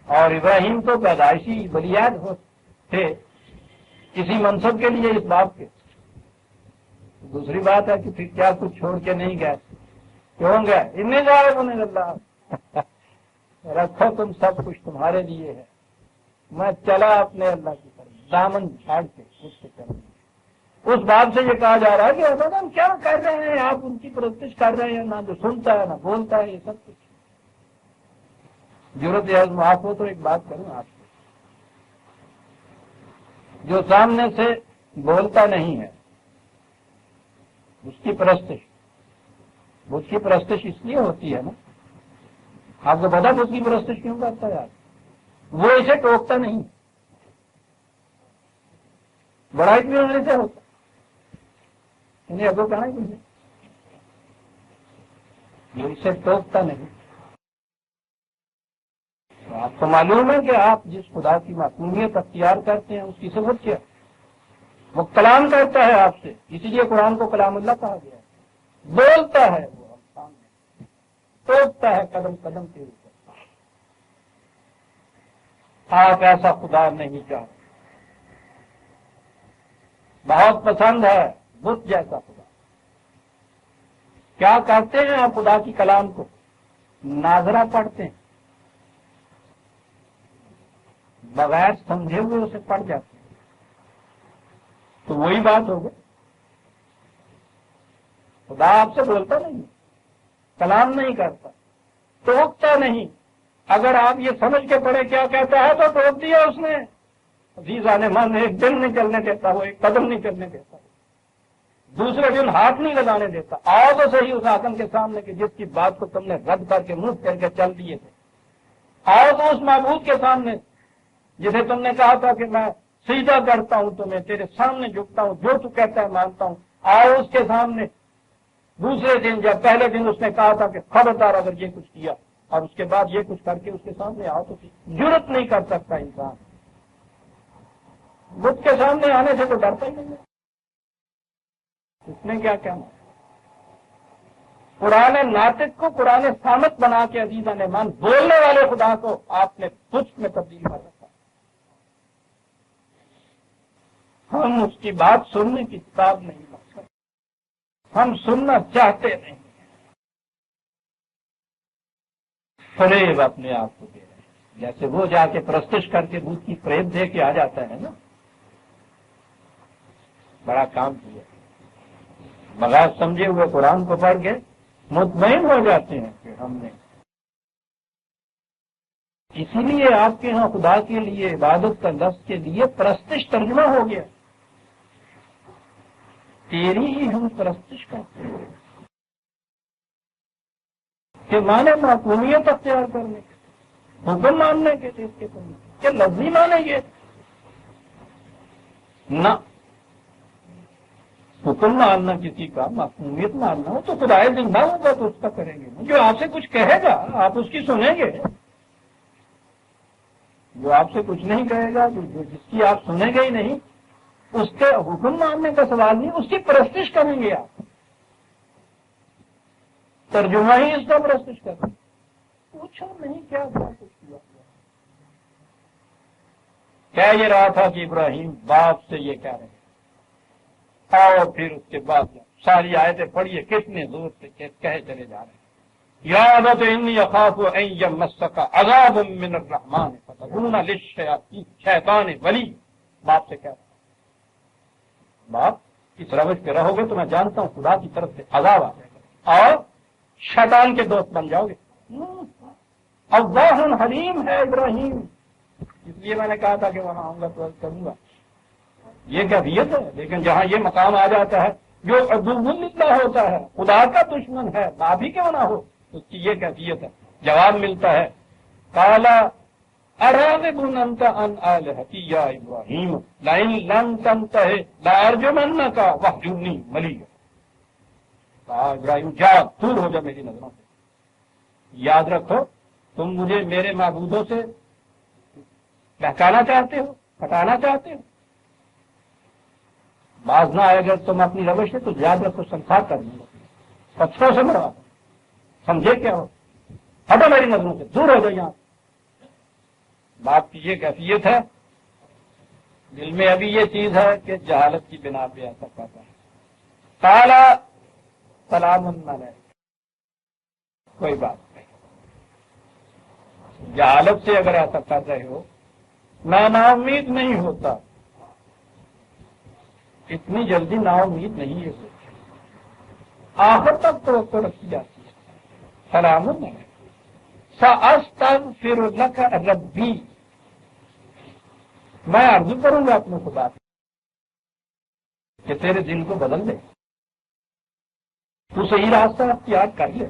اور ابراہیم تو پیدائشی بلیاد تھے کسی منصب کے لیے اس باپ کے. دوسری بات ہے کہ پھر کیا کچھ چھوڑ کے نہیں گئے. کیوں گئے؟ انہیں جائے انہیں اللہ رکھو تم سب کچھ تمہارے لیے ہے, میں چلا اپنے اللہ کی طرف دامن چھاڑ کے خود سے چل. اس بات سے یہ کہا جا رہا ہے کہ ہم کیا کر رہے ہیں, آپ ان کی پرستش کر رہے ہیں, نہ جو سنتا ہے نہ بولتا ہے. یہ سب کچھ ضرورت ہے. معاف ہو تو ایک بات کروں آپ کو, جو سامنے سے بولتا نہیں ہے اس کی پرستش اس لیے ہوتی ہے نا. آپ کو پتا اس کی پرستش کیوں کرتا ہے؟ وہ اسے ٹوکتا نہیں, بڑا اتنی ہونے سے ہوتا انہیں ابو کہنا ہی نہیں, وہ اسے ٹوکتا نہیں. تو آپ کو معلوم ہے کہ آپ جس خدا کی معصومیت اختیار کرتے ہیں اس کی صفت کیا؟ وہ کلام کرتا ہے آپ سے. اسی لیے قرآن کو کلام اللہ کہا گیا ہے. بولتا ہے وہ سامنے, ٹوکتا ہے قدم قدم کے اوپر. آپ ایسا خدا نہیں چاہتے. بہت پسند ہے بت جیسا خدا. کیا کرتے ہیں آپ خدا کی کلام کو؟ ناظرہ پڑھتے ہیں, بغیر سمجھے ہوئے اسے پڑھ جاتے ہیں. تو وہی بات ہو گئی. خدا آپ سے بولتا نہیں, کلام نہیں کرتا, ٹوکتا نہیں. اگر آپ یہ سمجھ کے پڑھے کیا کہتا ہے تو ٹوک دیا اس نے. عزیزان من ایک دن نہیں چلنے دیتا, وہ ایک قدم نہیں چلنے دیتا, دوسرے دن ہاتھ نہیں لگانے دیتا. آؤ تو صحیح اس حاکم کے سامنے کہ جس کی بات کو تم نے رد کر کے منہ کر کے چل دیے تھے. آؤ تو اس معبود کے سامنے جسے تم نے کہا تھا کہ میں سجدہ کرتا ہوں تمہیں, تیرے سامنے جھکتا ہوں, جو تو کہتا ہے مانتا ہوں. آؤ اس کے سامنے. دوسرے دن جب پہلے دن اس نے کہا تھا کہ خبردار اگر یہ کچھ کیا اور اس کے بعد یہ کچھ کر کے اس کے سامنے آؤ تو جرت نہیں کر سکتا انسان. بت کے سامنے آنے سے تو ڈرتا ہی نہیں ہے. اس نے کیا کہنا؟ قرآن ناطق کو قرآن صامت بنا کے عزیزان مان بولنے والے خدا کو آپ نے بت میں تبدیل کر رکھا. ہم اس کی بات سننے کی کتاب نہیں مانتے. ہم سننا چاہتے نہیں، فریب اپنے آپ کو دے رہے ہیں، جیسے وہ جا کے پرستش کر کے بت کی فریب دے کے آ جاتا ہے نا، بڑا کام کیا، بغیر سمجھے ہوئے قرآن کو پڑھ کے مطمئن ہو جاتے ہیں کہ ہم نے. اسی لیے آپ کے ہاں خدا کے لیے عبادت کا لفظ کے لیے پرستش ترجمہ ہو گیا، تیری ہی ہم پرستش کرتے ہیں، کہ مانے معقومیت اختیار کرنے کے، حکم ماننے کے اس کے کیا لفظی مانیں گے؟ نہ، حکم ماننا کسی کا، معقومیت ماننا ہو تو خدا زندہ ہوگا تو اس کا کریں گے. جو آپ سے کچھ کہے گا آپ اس کی سنیں گے، جو آپ سے کچھ نہیں کہے گا، جس کی آپ سنیں گے ہی نہیں، اس کے حکم ماننے کا سوال نہیں، اس کی پرستش کریں گے آپ، ترجمہ ہی اس کا پرستش کریں گے. پوچھو نہیں کیا کچھ کیا. کہہ یہ رہا تھا کہ ابراہیم باپ سے یہ کہہ رہے ہیں، اور پھر اس کے بعد ساری آیتیں پڑھیے کتنے زور سے کہے چلے جا رہے ہیں. یادت انی اخاف ان یمسک عذاب من الرحمن فتکون للشیطان ولی. باپ سے کہہ رہا ہے، باپ اس روش پہ رہو گے تو میں جانتا ہوں خدا کی طرف سے عذاب آ جائے گا اور شیطان کے دوست بن جاؤ گے. اللہ حلیم ہے ابراہیم، اس لیے میں نے کہا تھا کہ وہاں آؤں گا تو کروں گا. یہ کیفیت ہے، لیکن جہاں یہ مقام آ جاتا ہے جو عدو اللہ ہوتا ہے، خدا کا دشمن ہے، باپ ہی کیوں نہ ہو، اس کی یہ کیفیت ہے. جواب ملتا ہے قالا اراغب انت عن آلہتی یا ابراہیم لئن لم تنتہ لارجمنک واہجرنی ملیہ. کہا ابراہیم جا، دور ہو جا میری نظروں سے. یاد رکھو تم مجھے میرے معبودوں سے بہکانا چاہتے ہو، ہٹانا چاہتے ہو. باز نہ آئے اگر تم اپنی روش ہے تو یاد رکھو سنسار کر دوں گا، پتھروں سے مروا. سمجھے کیا ہو، ہٹو میری نظروں سے، دور ہو جاؤ یہاں. باپ کی یہ کیفیت ہے، دل میں ابھی یہ چیز ہے کہ جہالت کی بنا پہ ایسا کرتا ہے. تالا سلام علیہ، کوئی بات نہیں. جہالت سے اگر ایسا کر رہے ہو، میں نا امید نہیں ہوتا، اتنی جلدی نا امید نہیں ہے، آخر تک توقع رکھی جاتی ہے. سلام علیہ سأستغفر لک ربی، میں عرض کروں گا اپنے خدا سے کہ تیرے دل کو بدل دے، تو صحیح راستہ اختیار کر لے،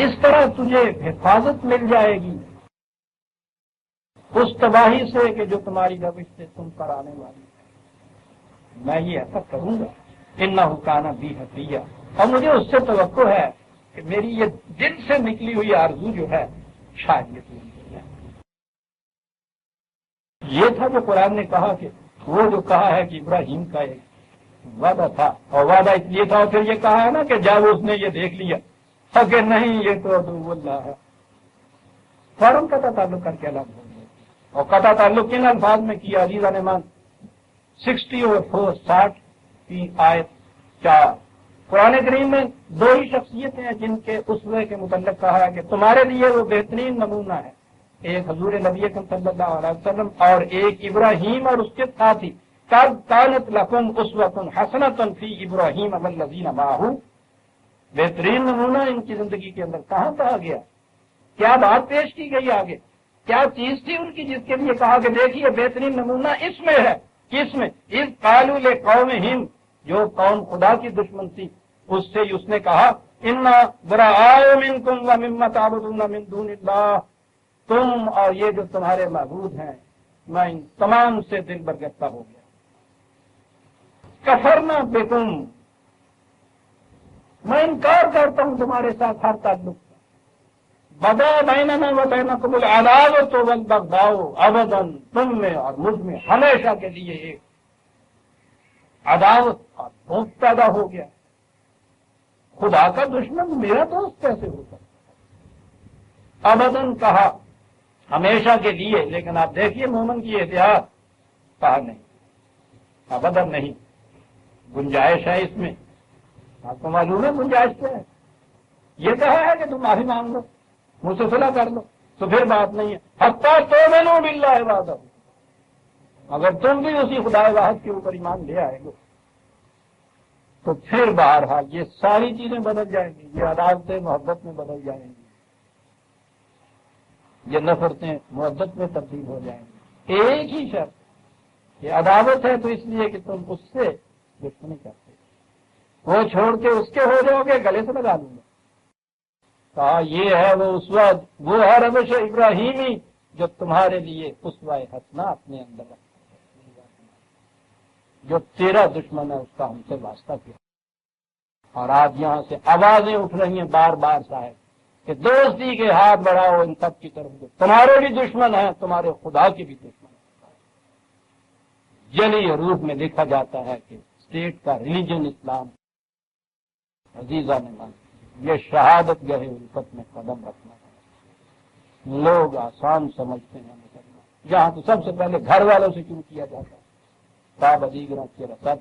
اس طرح تجھے حفاظت مل جائے گی اس تباہی سے کہ جو تمہاری روش سے تم پر آنے والی ہے. میں یہ ایسا کروں گا، انہ کان بی حفیہ، اور مجھے اس سے توقع ہے کہ میری یہ دل سے نکلی ہوئی آرزو جو ہے شاید یہ پوری ہو جائے. یہ تھا جو قرآن نے کہا کہ وہ جو کہا ہے کہ ابراہیم کا ایک وعدہ تھا، اور وعدہ اس لیے تھا، اور پھر یہ کہا ہے نا کہ جب اس نے یہ دیکھ لیا کہ نہیں یہ تو عدو اللہ ہے، فوراً قطع تعلق کر کے الگ ہو گیا. اور قطع تعلق کن الفاظ میں کیا عزیزان ایمان؟ 60 اور 60 کی آیت 4. قرآن کریم میں دو ہی شخصیتیں ہیں جن کے اسوے کے متعلق کہا ہے کہ تمہارے لیے وہ بہترین نمونہ ہے. ایک حضور نبی اکرم صلی اللہ علیہ وسلم اور ایک ابراہیم اور اس کے ساتھی. کانت لکم اسوۃ حسنۃ فی ابراہیم والذین معہ، بہترین نمونہ ان کی زندگی کے اندر کہاں کہا گیا؟ کیا بات پیش کی گئی آگے؟ کیا چیز تھی ان کی جس کے لیے کہا کہ دیکھیے بہترین نمونہ اس میں ہے؟ کس میں؟ اذ قالوا لقومہم، جو قوم خدا کی دشمن تھی اس سے اس نے کہا انا براء منکم ومما تعبدون من دون اللہ، تم اور یہ جو تمہارے معبود ہیں میں ان تمام سے دل برگشتہ ہو گیا. کفرنا بکم، میں انکار کرتا ہوں تمہارے ساتھ ہر تعلق. بدا بیننا و بینکم العداوۃ والبغضاء ابدا، تم میں اور مجھ میں ہمیشہ کے لیے ایک عداوت اور بغض پیدا ہو گیا. خدا کا دشمن میرا دوست کیسے ہو سکتا؟ ابداً کہا ہمیشہ کے لیے، لیکن آپ دیکھیے مومن کی احتیاط، کہا نہیں، ابداً نہیں، گنجائش ہے اس میں آپ کو معلوم ہے گنجائش پہ ہے، یہ کہا ہے کہ تم معافی مانگ لو، مجھ سے صلح کر لو، تو پھر بات نہیں ہے حتیٰ تؤمنوا باللہ وحدہ، اگر تم بھی اسی خدا واحد کے اوپر ایمان لے آئے گے تو پھر بہرحال یہ ساری چیزیں بدل جائیں گی، یہ عداوتیں محبت میں بدل جائیں گی، یہ نفرتیں محبت میں تبدیل ہو جائیں گی۔ ایک ہی شرط، یہ عداوت ہے تو اس لیے کہ تم اس سے دشمنی کرتے، وہ چھوڑ کے اس کے ہو جاؤ گے، گلے سے لگا لوں گا۔ کہا یہ ہے وہ اسوہ، وہ ہے روش ابراہیمی جو تمہارے لیے اسوہ حسنہ اپنے اندر رکھتا ہے۔ جو تیرا دشمن ہے اس کا ہم سے واسطہ کیا، اور آج یہاں سے آوازیں اٹھ رہی ہیں بار بار صاحب کہ دوستی کے ہاتھ بڑھاؤ ان سب کی طرف، تمہارے بھی دشمن ہیں، تمہارے خدا کے بھی دشمن ہیں۔ جلی روح میں دیکھا جاتا ہے کہ اسٹیٹ کا ریلیجن اسلام عزیزہ نے مان، یہ شہادت گہے الفت میں قدم رکھنا ہے۔ لوگ آسان سمجھتے ہیں مسلمان، جہاں تو سب سے پہلے گھر والوں سے شروع کیا جاتا ہے، باب دیگرہ کی رسد۔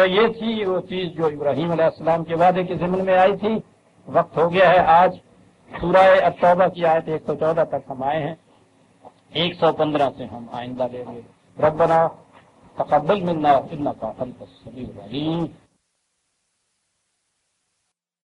یہ تھی وہ چیز جو ابراہیم علیہ السلام کے وعدے کے ضمن میں آئی تھی۔ وقت ہو گیا ہے، آج سورہ التوبہ کی آیت 114 تک ہم آئے ہیں، 115 سے ہم آئندہ لیں گے۔ ربنا تقبل منا انک انت السمیع العلیم۔